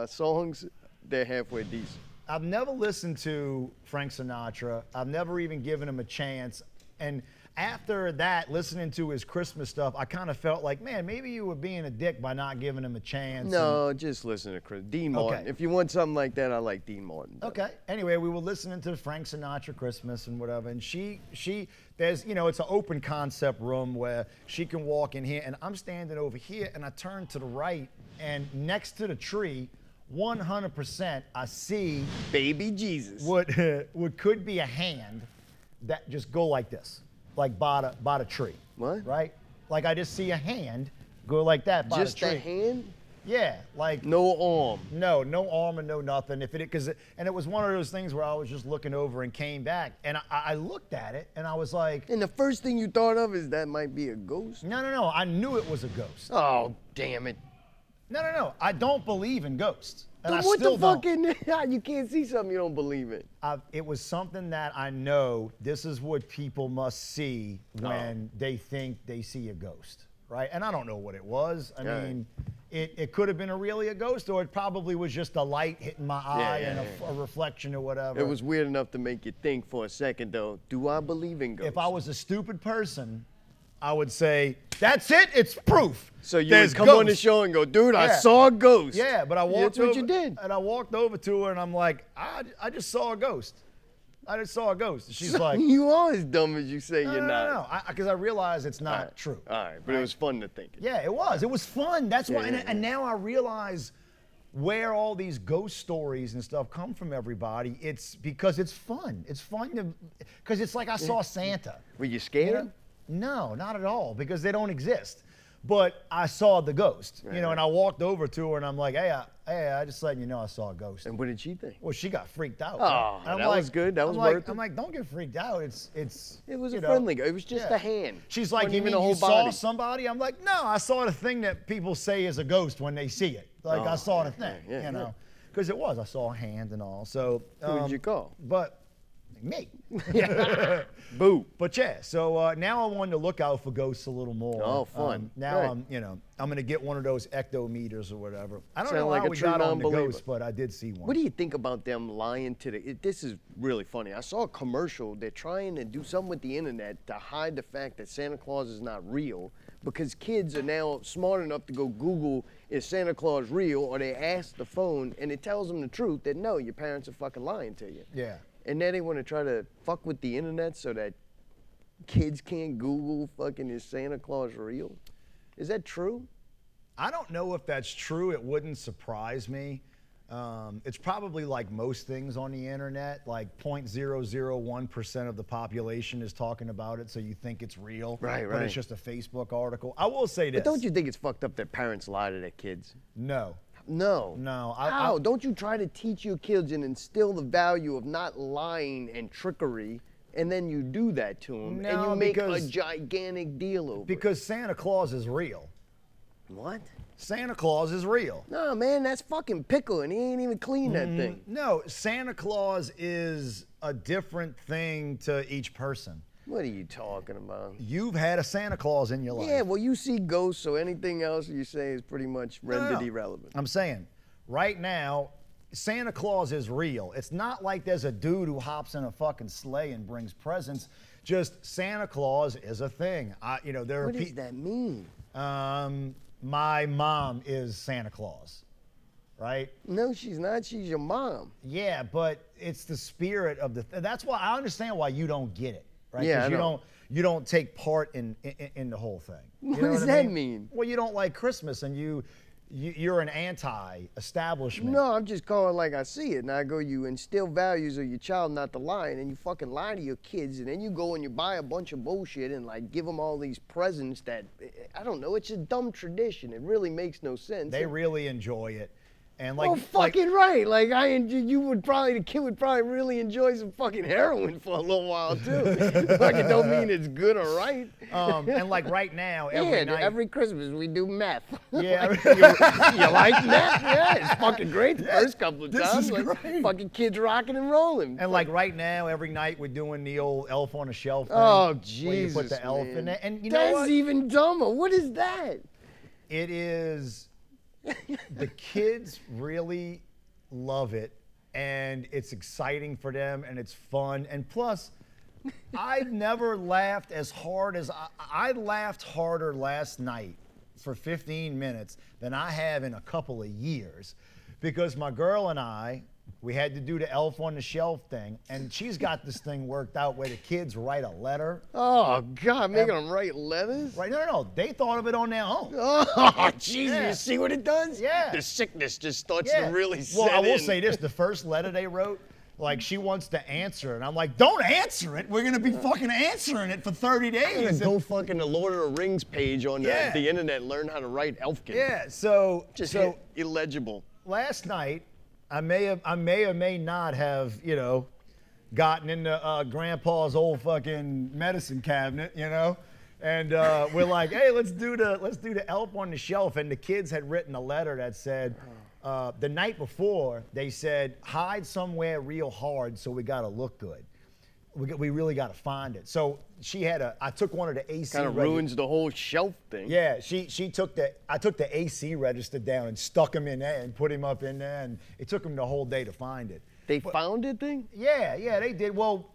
songs, they're halfway decent. I've never listened to Frank Sinatra. I've never even given him a chance. And after that, listening to his Christmas stuff, I kind of felt like, man, maybe you were being a dick by not giving him a chance. No, just listen to Dean Martin. Okay. If you want something like that, I like Dean Martin. Okay. Anyway, we were listening to Frank Sinatra Christmas and whatever, and there's, it's an open concept room where she can walk in here, and I'm standing over here, and I turn to the right, and next to the tree, 100%, I see Baby Jesus. what could be a hand that just go like this, like by the tree. What? Right? Like I just see a hand go like that by Just the a tree. hand? Yeah, like No arm. no arm and no nothing. And it was one of those things where I was just looking over and came back, and I looked at it and I was like, And the first thing you thought of is that might be a ghost? no, I knew it was a ghost. Oh, damn it. No, I don't believe in ghosts, and Then I what still the don't. fucking, you can't see something you don't believe in. It was something that I know this is what people must see when they think they see a ghost, right? And I don't know what it was. I Right. mean, it could have been really a ghost, or it probably was just a light hitting my eye and a reflection or whatever. It was weird enough to make you think for a second, though. Do I believe in ghosts? If I was a stupid person, I would say, that's it, it's proof. So you There's would come on the ghosts. show and go, dude, I Yeah. saw a ghost. Yeah, but I walked That's what over, you did. and I walked over to her and I'm like, I just saw a ghost. I just saw a ghost. She's like, You are as dumb as you say you're not. no, because I realized it's not All right. true. All right, but it was fun to think it. Yeah, it was. It was fun. That's why, Yeah. and now I realize where all these ghost stories and stuff come from. Everybody, it's because it's fun. It's fun to, because it's like I saw Santa. Were you You scared? know? No, not at all, because they don't exist. But I saw the ghost, Right, and I walked over to her and I'm like, hey, I just letting you know I saw a ghost. And what did she think? Well, she got freaked out. Oh, And I'm that was good. That was I'm like, worth it. I'm like, don't get freaked out. It was you a know, friendly ghost. It was just yeah. a hand. She's like, Wasn't you even mean a you whole saw body. somebody? I'm like, no, I saw the thing that people say is a ghost when they see it. Like I Oh, saw yeah, the thing, yeah, yeah. you know, because it was. I saw a hand and all. So Who did you call? But me. Boo. But yeah, so now I wanted to look out for ghosts a little more. Oh, fun. Now Good. I'm gonna get one of those ectometers or whatever. I don't Sound know like how a we true got on the non-believer. ghosts, but I did see one. What do you think about them lying to this is really funny. I saw a commercial. They're trying to do something with the internet to hide the fact that Santa Claus is not real because kids are now smart enough to go Google, is Santa Claus real? Or they ask the phone and it tells them the truth that no, your parents are fucking lying to you. Yeah. And then they want to try to fuck with the internet so that kids can't Google fucking is Santa Claus real? Is that true? I don't know if that's true. It wouldn't surprise me. It's probably like most things on the internet, like 0.001% of the population is talking about it, so you think it's real. Right, But right. it's just a Facebook article. I will say this. But don't you think it's fucked up that parents lie to their kids? No. No. No. How? Don't you try to teach your kids and instill the value of not lying and trickery, and then you do that to them, and No, you make a because- gigantic deal over it? Because Santa Claus is real. What? Santa Claus is real. No, man, that's fucking pickle, and he ain't even clean that thing. No, Santa Claus is a different thing to each person. What are you talking about? You've had a Santa Claus in your life. Yeah, well, you see ghosts, so anything else you say is pretty much rendered No. irrelevant. I'm saying, right now, Santa Claus is real. It's not like there's a dude who hops in a fucking sleigh and brings presents. Just Santa Claus is a thing. There are What does that mean? My mom is Santa Claus, right? No, she's not. She's your mom. Yeah, but it's the spirit of that's why I understand why you don't get it, right? Yeah, 'Cause I know. you don't take part in the whole thing. You What know does I that mean? Well, you don't like Christmas, and you're an anti-establishment. No, I'm just calling like I see it. And I go, you instill values of your child not to lie, and then you fucking lie to your kids, and then you go and you buy a bunch of bullshit and like give them all these presents that, I don't know, it's a dumb tradition. It really makes no sense. They really enjoy it, and like, Oh, fucking right. Like the kid would probably really enjoy some fucking heroin for a little while too. Fucking don't mean it's good or right. and like right now, every night, every Christmas we do meth. yeah, You like meth? Yeah, it's fucking great the first couple of this times. is Like, great. fucking kids rocking and rolling. and like right now, every night we're doing the old elf on a shelf thing. Oh, where Jesus, you put the elf man. in it, and you know That's what? even dumber. What is that? It is. The kids really love it, and it's exciting for them, and it's fun. And plus, I've never laughed as hard as I laughed harder last night for 15 minutes than I have in a couple of years, because my girl and we had to do the elf on the shelf thing, and she's got this thing worked out where the kids write a letter. Oh, God, making them write letters? Right? No. They thought of it on their own. Oh, Jesus, Yeah. you see what it does? Yeah. The sickness just starts Yeah. to really set Well, I will in. say this: the first letter they wrote, Like she wants to answer it. And I'm like, don't answer it. We're gonna be fucking answering it for 30 days. Go fucking the Lord of the Rings page on Yeah. the internet and learn how to write Elfkin. Yeah, so Just so hit illegible. last night, I may or may not have, gotten into Grandpa's old fucking medicine cabinet, and we're like, hey, let's do the elf on the shelf. And the kids had written a letter that said, the night before, they said, hide somewhere real hard so we gotta look good. We really gotta find it. So I took one of the AC. Kind of ruins the whole shelf thing. Yeah, I took the AC register down and stuck him in there and put him up in there, and it took them the whole day to find it. They found it thing? Yeah, they did. Well,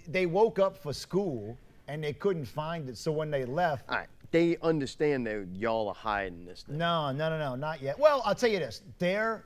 they woke up for school and they couldn't find it, so when they left. All right, they understand that y'all are hiding this thing. No, not yet. Well, I'll tell you this. They're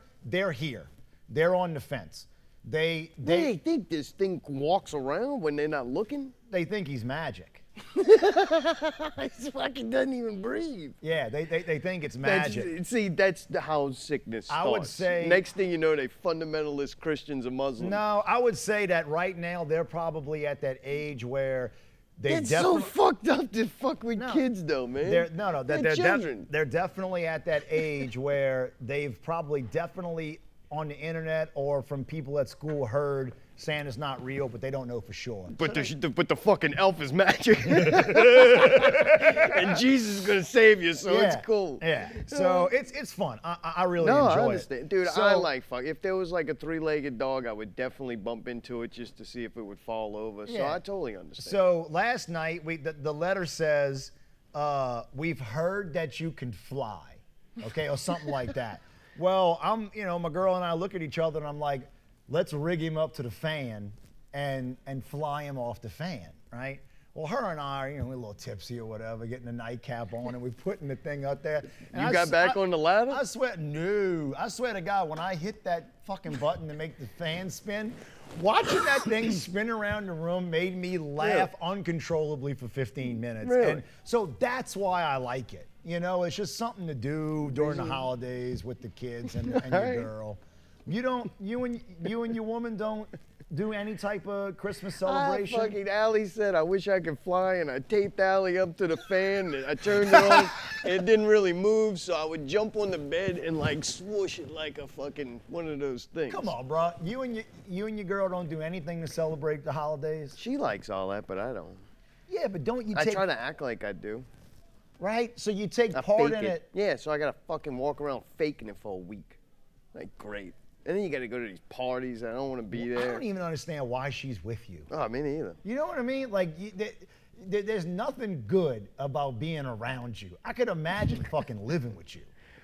here. They're on the fence. They think this thing walks around when they're not looking? they think he's magic. It fucking doesn't even breathe. Yeah, they think it's magic. That's how sickness starts. I would say. Next thing you know, they fundamentalist Christians or Muslims. No, I would say that right now they're probably at that age where they It's so fucked up to fuck with kids, though, man. They're children. They're definitely at that age where they've probably definitely on the internet or from people at school heard Santa's not real, but they don't know for sure. But the fucking elf is magic. And Jesus is gonna save you, so it's cool. Yeah. So it's fun. I really No, enjoy I understand. it. Dude, So, I like fuck. If there was like a three-legged dog, I would definitely bump into it just to see if it would fall over. So Yeah. I totally understand. So last night the letter says, we've heard that you can fly. Okay, or something like that. Well, my girl and I look at each other and I'm like, let's rig him up to the fan and fly him off the fan, right? Well, her and I are, we're a little tipsy or whatever, getting the nightcap on, and we're putting the thing up there. And you got back on the ladder? I swear to God, when I hit that fucking button to make the fan spin, watching that thing spin around the room made me laugh uncontrollably for 15 minutes. Really? And so that's why I like it. It's just something to do during the holidays with the kids and your girl. You and your woman don't do any type of Christmas celebration? Fucking Allie said, I wish I could fly, and I taped Allie up to the fan, and I turned it on, and it didn't really move, so I would jump on the bed and like swoosh it like a fucking one of those things. Come on, bro. You and your girl don't do anything to celebrate the holidays? She likes all that, but I don't. Yeah, but don't you I take... try to act like I do. Right? So you take I part fake in it. Yeah, so I gotta fucking walk around faking it for a week. Like, great. And then you gotta go to these parties, and I don't wanna be I there. don't even understand why she's with you. Oh, me neither. You know what I mean? Like, there's nothing good about being around you. I could imagine fucking living with you.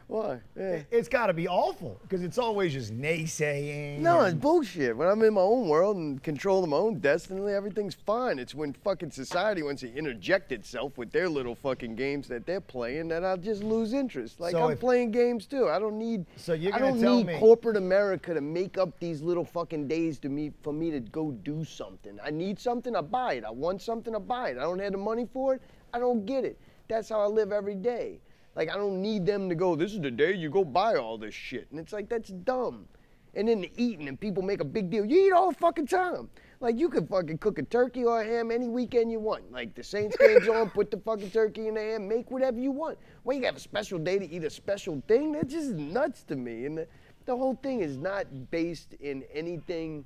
Why? Yeah. It's got to be awful because it's always just naysaying. No, it's and- bullshit. When I'm in my own world and control my own destiny, everything's fine. It's when fucking society wants to interject itself with their little fucking games that they're playing that I'll just lose interest. Like, So I'm playing games too. I don't need. So you're I gonna don't tell need me- corporate America to make up these little fucking days for me to go do something. I need something, I buy it. I want something, I buy it. I don't have the money for it, I don't get it. That's how I live every day. Like, I don't need them to go, this is the day you go buy all this shit. And it's like, that's dumb. And then the eating, and people make a big deal. You eat all the fucking time. Like, you can fucking cook a turkey or a ham any weekend you want. Like, the Saints game's on, put the fucking turkey in the ham, make whatever you want. When you have a special day to eat a special thing, that's just nuts to me. And the whole thing is not based in anything.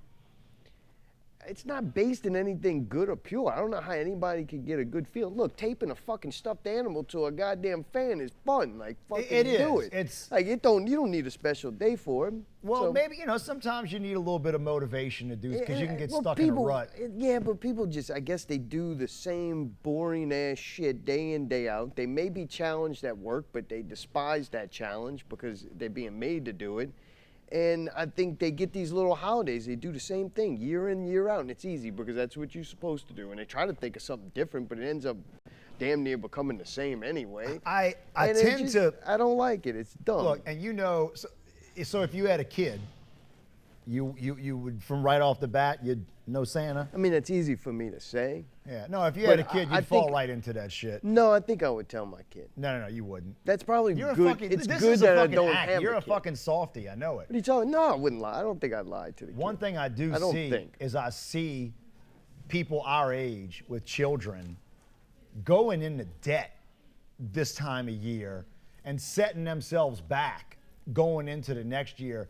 It's not based in anything good or pure. I don't know how anybody could get a good feel. Look, taping a fucking stuffed animal to a goddamn fan is fun. Like, fucking It do is. it. It's- like, you don't need a special day for it. Well, So- maybe, sometimes you need a little bit of motivation to do it because you can get well, stuck in a rut. Yeah, but people just, I guess they do the same boring ass shit day in, day out. They may be challenged at work, but they despise that challenge because they're being made to do it. And I think they get these little holidays. They do the same thing year in, year out, and it's easy because that's what you're supposed to do. And they try to think of something different, but it ends up damn near becoming the same anyway. I And it tend just- to I don't like it. It's dumb. look, and so if you had a kid, You would, from right off the bat, you'd know Santa. I mean, it's easy for me to say. Yeah. No, if you had a But kid, I you'd fall think- right into that shit. No, I think I would tell my kid. No, you wouldn't. That's probably You're good. a fucking. It's this good is a that I fucking don't act. have You're a kid. fucking softy. I know it. What are you talking? No, I wouldn't lie. I don't think I'd lie to the kid. One thing I do I don't see think. is I see people our age with children going into debt this time of year and setting themselves back going into the next year,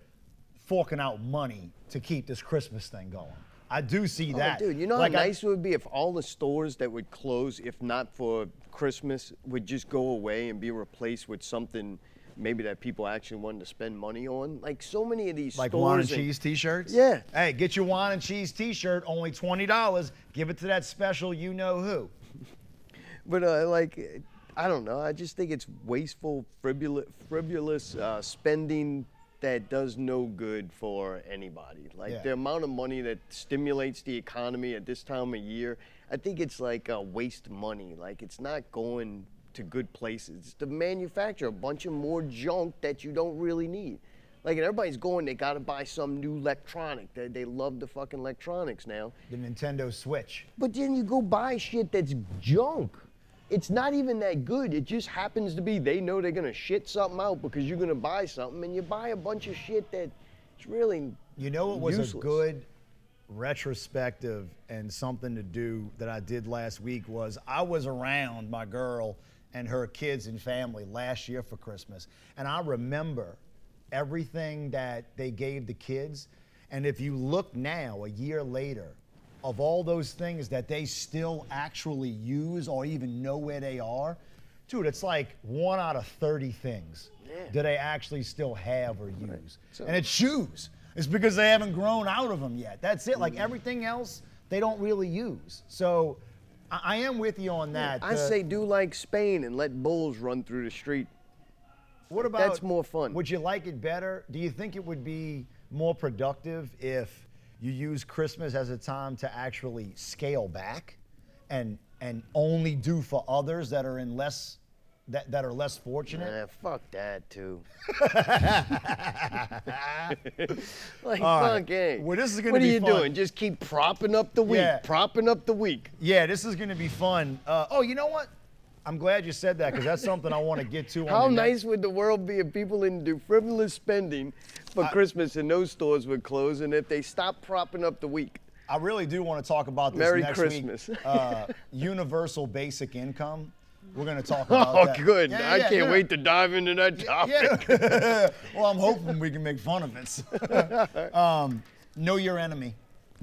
forking out money to keep this Christmas thing going. I do see that. Oh, dude, you know Like, how nice it would be if all the stores that would close, if not for Christmas, would just go away and be replaced with something maybe that people actually wanted to spend money on? Like so many of these Like stores. wine and cheese t-shirts? Yeah. Hey, get your wine and cheese t-shirt, only $20. Give it to that special you know who. But like, I don't know. I just think it's wasteful, frivolous spending that does no good for anybody. Like Yeah. the amount of money that stimulates the economy at this time of year, I think it's like waste money. Like it's not going to good places. It's to manufacture a bunch of more junk that you don't really need. Like and everybody's going, they gotta buy some new electronic. They love the fucking electronics now. The Nintendo Switch. But then you go buy shit that's junk. It's not even that good. It just happens to be they know they're gonna shit something out because you're gonna buy something, and you buy a bunch of shit that's really You know what was useless. a good retrospective and something to do that I did last week was I was around my girl and her kids and family last year for Christmas, and I remember everything that they gave the kids. And if you look now, a year later, of all those things that they still actually use or even know where they are, dude, it's like 1 out of 30 things do they actually still have or use. So- And it's shoes. It's because they haven't grown out of them yet. That's it. Like everything else, they don't really use. So I am with you on that. I say do like Spain and let bulls run through the street. What about, that's more fun. Would you like it better? Do you think it would be more productive if you use Christmas as a time to actually scale back and only do for others that are in less that are less fortunate? Fuck that too. Like All right. fuck, hey. Well, this is gonna what be are you fun. doing? Just keep propping up the weak. Yeah. Propping up the weak. Yeah, this is going to be fun. Oh, you know what? I'm glad you said that because that's something I want to get to. How on the nice next. would the world be if people didn't do frivolous spending for Christmas and those stores would close, and if they stopped propping up the weak? I really do want to talk about this Merry next Christmas. week. Universal basic income. We're going to talk about Oh, that. good. Yeah, I yeah, can't yeah. wait to dive into that topic. Yeah. Well, I'm hoping we can make fun of it. Know Your Enemy.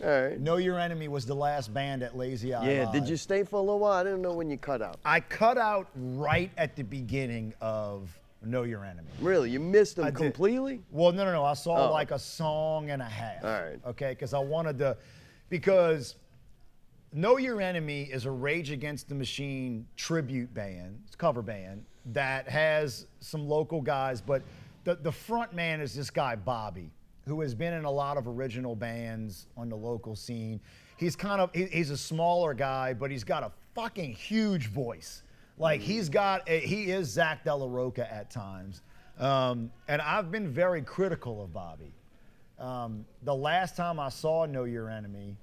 All right. Know Your Enemy was the last band at Lazy Eye Yeah, Live. did you stay for a little while? I didn't know when you cut out. I cut out right at the beginning of Know Your Enemy. Really? You missed them I did. completely? Well, no. I saw Oh. like a song and a half. All right. Okay, because I wanted to, because Know Your Enemy is a Rage Against the Machine tribute band, it's a cover band that has some local guys, but the front man is this guy Bobby, who has been in a lot of original bands on the local scene. He's he's a smaller guy, but he's got a fucking huge voice. Like he is Zach De La Rocha at times. And I've been very critical of Bobby. The last time I saw Know Your Enemy,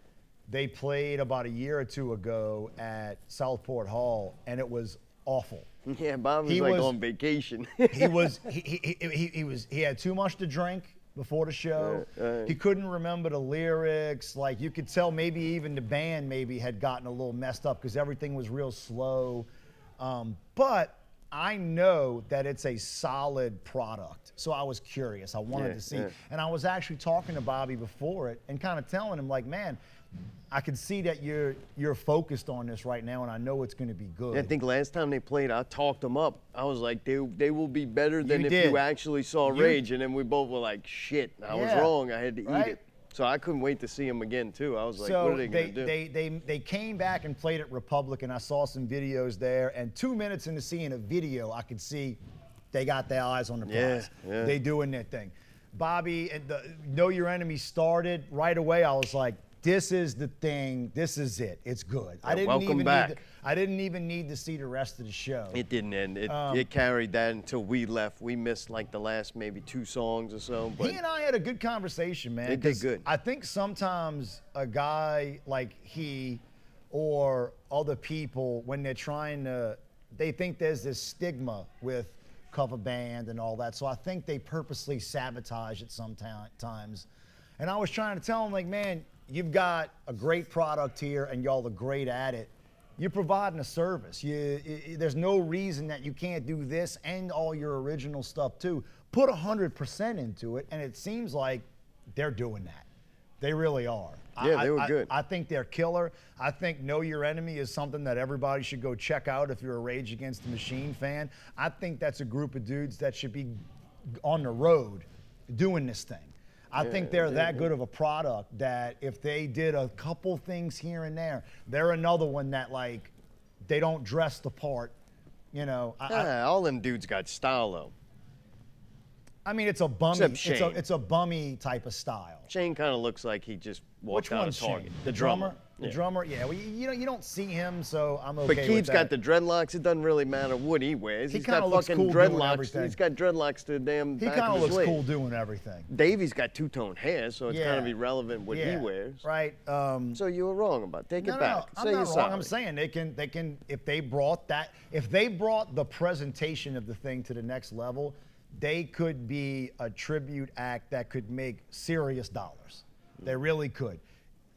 they played about a year or two ago at Southport Hall, and it was awful. Yeah, Bob was He like was- on vacation. He had too much to drink before the show. Right. He couldn't remember the lyrics. Like you could tell, maybe even the band maybe had gotten a little messed up because everything was real slow. But I know that it's a solid product, so I was curious. I wanted to see, and I was actually talking to Bobby before it and kind of telling him like, man, I can see that you're focused on this right now, and I know it's going to be good. I think last time they played, I talked them up. I was like, they will be better than You if did. you actually saw Rage. And then we both were like, shit, I was Yeah. wrong. I had to Right. eat it. So I couldn't wait to see them again, too. I was like, so what are they going to do? they came back and played at Republic, and I saw some videos there. And 2 minutes into seeing a video, I could see they got their eyes on the prize. Yeah. They doing their thing. Bobby and the Know Your Enemy started right away. I was like, this is the thing. This is it. It's good. I didn't welcome even back. Need I didn't even need to see the rest of the show. It didn't end. It carried that until we left. We missed like the last maybe 2 songs or so. But He and I had a good conversation, man. They did 'cause good. I think sometimes a guy like he or other people, when they're trying to, they think there's this stigma with cover band and all that. So I think they purposely sabotage it sometimes. And I was trying to tell them, like, man, you've got a great product here and y'all are great at it. You're providing a service. There's no reason that you can't do this and all your original stuff too. Put 100% into it, and it seems like they're doing that. They really are. Yeah, they were good. I think they're killer. I think Know Your Enemy is something that everybody should go check out if you're a Rage Against the Machine fan. I think that's a group of dudes that should be on the road doing this thing. I think they're that good of a product that if they did a couple things here and there, they're another one that, like, they don't dress the part, you know. all them dudes got style though. I mean, it's a bummy. Except Shane. It's a bummy type of style. Shane kind of looks like he just walked Which out one's of Target. Shane? The drummer. The Yeah. drummer. Yeah. Well, you don't see him, so I'm okay But with Keith's got that. the dreadlocks. It doesn't really matter what he wears. He He's got kinda looks fucking cool doing dreadlocks. everything. He's got dreadlocks to the damn He back kind of of his looks leg. cool doing everything. Davey's got two-tone hair, so it's kind Yeah. of irrelevant what he Yeah, wears. Right. So you were wrong about it. Take No, it back. I'm Say not you're wrong. sorry. I'm saying they can if they brought the presentation of the thing to the next level, they could be a tribute act that could make serious dollars. They really could.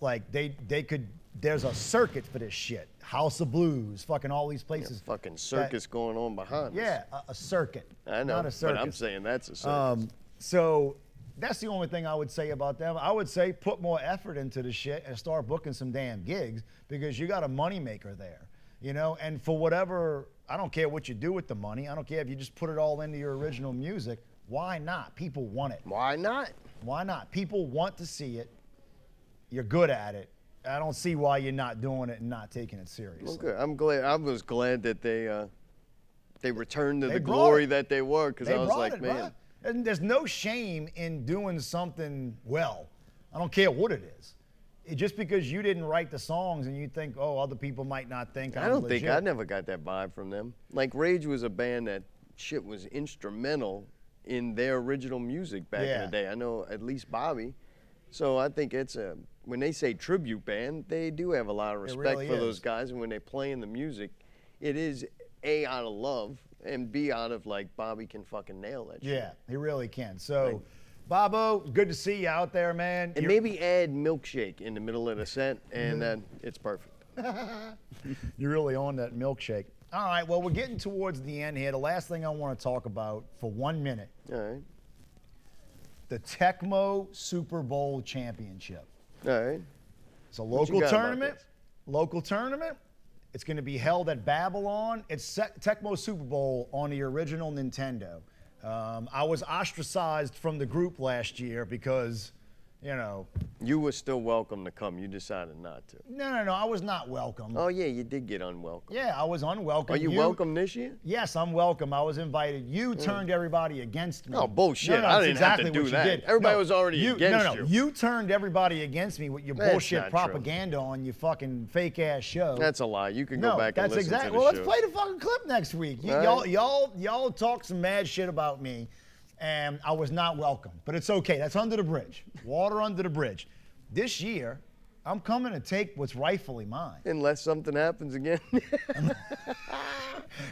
Like they could. There's a circuit for this shit. House of Blues, fucking all these places. Fucking circus going on behind us. Yeah, a circuit. I know, Not a circus. but I'm saying that's a circus. So that's the only thing I would say about them. I would say put more effort into the shit and start booking some damn gigs because you got a moneymaker there, you know? And for whatever, I don't care what you do with the money. I don't care if you just put it all into your original music. Why not? People want it. Why not? Why not? People want to see it. You're good at it. I don't see why you're not doing it and not taking it seriously. Okay, I'm glad. I was glad that they returned to They the brought glory it. that they were, because They I was brought like, it, man, bruh. And there's no shame in doing something well. I don't care what it is. Just because you didn't write the songs and you think, oh, other people might not think I'm I don't legit. think I never got that vibe from them. Like Rage was a band that shit was instrumental in their original music back in Yeah. the day. I know at least Bobby. So I think it's when they say tribute band, they do have a lot of respect really for is. those guys. And when they play in the music, it is A, out of love, and B, out of like Bobby can fucking nail that shit. Yeah, he really can. So, Bobo, good to see you out there, man. And maybe add milkshake in the middle of the set, and then it's perfect. You're really on that milkshake. All right, well, we're getting towards the end here. The last thing I want to talk about for 1 minute, All right. the Tecmo Super Bowl Championship. All right. It's a What you local got about tournament. this? Local tournament. It's going to be held at Babylon. It's Tecmo Super Bowl on the original Nintendo. I was ostracized from the group last year because, you know, You were still welcome to come. You decided not to. no, I was not welcome. Oh, yeah, you did get unwelcome. Yeah, I was unwelcome. Are you welcome this year? Yes, I'm welcome. I was invited. You turned everybody against me. Oh, bullshit. No, I it's didn't have to exactly do what you that. did. Everybody was already against No, you. you turned everybody against me with your That's bullshit not true. propaganda on your fucking fake ass show. That's a lie. You can go back and that's listen exactly. to the Well, show. let's play the fucking clip next week. All right. Y'all talk some mad shit about me, and I was not welcome. But it's okay. That's under the bridge. Water under the bridge. This year, I'm coming to take what's rightfully mine. Unless something happens again.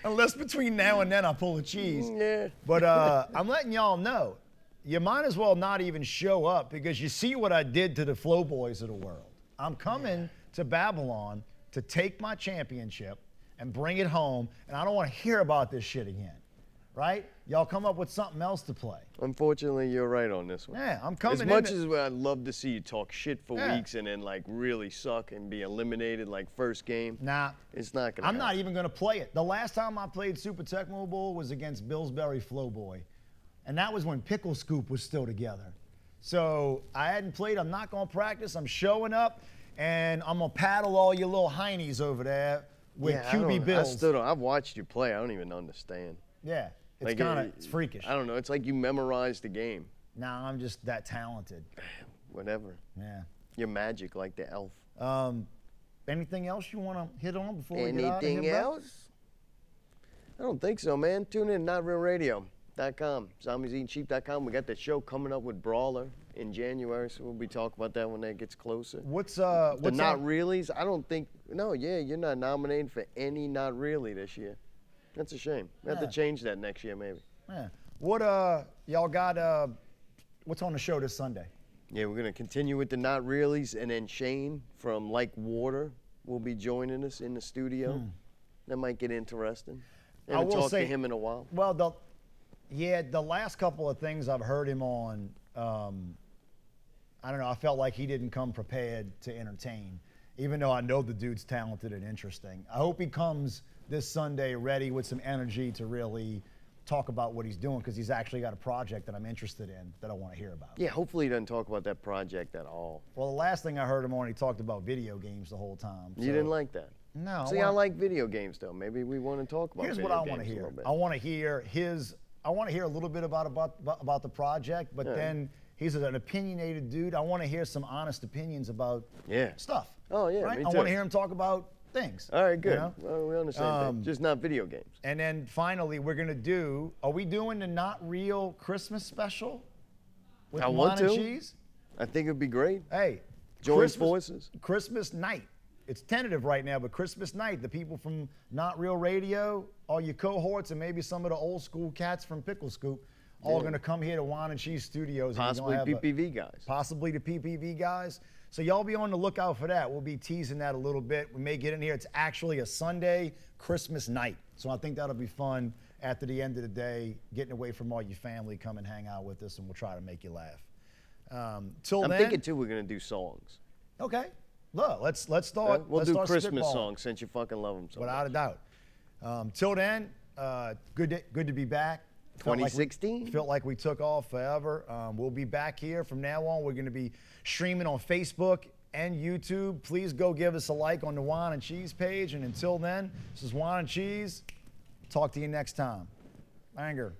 Unless between now and then I pull a cheese. Yeah. But I'm letting y'all know, you might as well not even show up because you see what I did to the Flow Boys of the world. I'm coming to Babylon to take my championship and bring it home, and I don't want to hear about this shit again. Right? Y'all come up with something else to play. Unfortunately, you're right on this one. Yeah, I'm coming As in much to- as I'd love to see you talk shit for Yeah. weeks and then like really suck and be eliminated like first game, Nah, it's not gonna I'm not happen. even gonna play it. The last time I played Super Tecmo Bowl was against Billsbury Flowboy. And that was when Pickle Scoop was still together. So I hadn't played, I'm not gonna practice, I'm showing up, and I'm gonna paddle all your little heinies over there with Yeah, QB I Bills. still don't. I've watched you play. I don't even understand. Yeah, it's Like, kinda, it's freakish. I don't know. It's like you memorized the game. Nah, I'm just that talented. Whatever. Yeah. You're magic like the elf. Anything else you want to hit on before we get out of here? Anything bro? else? I don't think so, man. Tune in, NotRealRadio.com, ZombiesEatingCheap.com. We got the show coming up with Brawler in January, so we'll be talking about that when that gets closer. What's The what's Not up? Reallys? I don't think. No, yeah, you're not nominated for any Not Really this year. That's a shame. We have to Yeah. change that next year, maybe. Yeah. What y'all got? What's on the show this Sunday? Yeah, we're gonna continue with the Not Reallys, and then Shane from Like Water will be joining us in the studio. That might get interesting. I Haven't will talked say- to him in a while. Well, the last couple of things I've heard him on, I don't know. I felt like he didn't come prepared to entertain, even though I know the dude's talented and interesting. I hope he comes this Sunday ready with some energy to really talk about what he's doing, because he's actually got a project that I'm interested in that I want to hear about. Yeah, hopefully he doesn't talk about that project at all. Well, the last thing I heard him on, he talked about video games the whole time. You didn't like that? No. See, I like video games, though. Maybe we want to talk about Here's video what I games want to a hear. little bit. I want to hear I want to hear a little bit about the project, but then he's an opinionated dude. I want to hear some honest opinions about stuff. Oh, yeah, right? me I too. want to hear him talk about things. All right, good. you know? Well, we're on the same thing. Just not video games. And then finally, we're gonna do. Are we doing the Not Real Christmas special with I want wine and to. cheese? I think it'd be great. Hey, Join forces. Christmas night. It's tentative right now, but Christmas night, the people from Not Real Radio, all your cohorts, and maybe some of the old school cats from Pickle Scoop, all going to come here to Wine and Cheese Studios. Possibly and PPV guys. Possibly the PPV guys. So y'all be on the lookout for that. We'll be teasing that a little bit. We may get in here. It's actually a Sunday Christmas night. So I think that'll be fun after the end of the day, getting away from all your family, come and hang out with us, and we'll try to make you laugh. Till I'm then, thinking, too, we're going to do songs. okay. Look, let's start. We'll let's do start Christmas spitballing. songs since you fucking love them so Without much. a doubt. Till then, good to be back. Felt like 2016? felt like we took off forever. We'll be back here from now on. We're going to be streaming on Facebook and YouTube. Please go give us a like on the Wine and Cheese page. And until then, this is Wine and Cheese. Talk to you next time. Anger.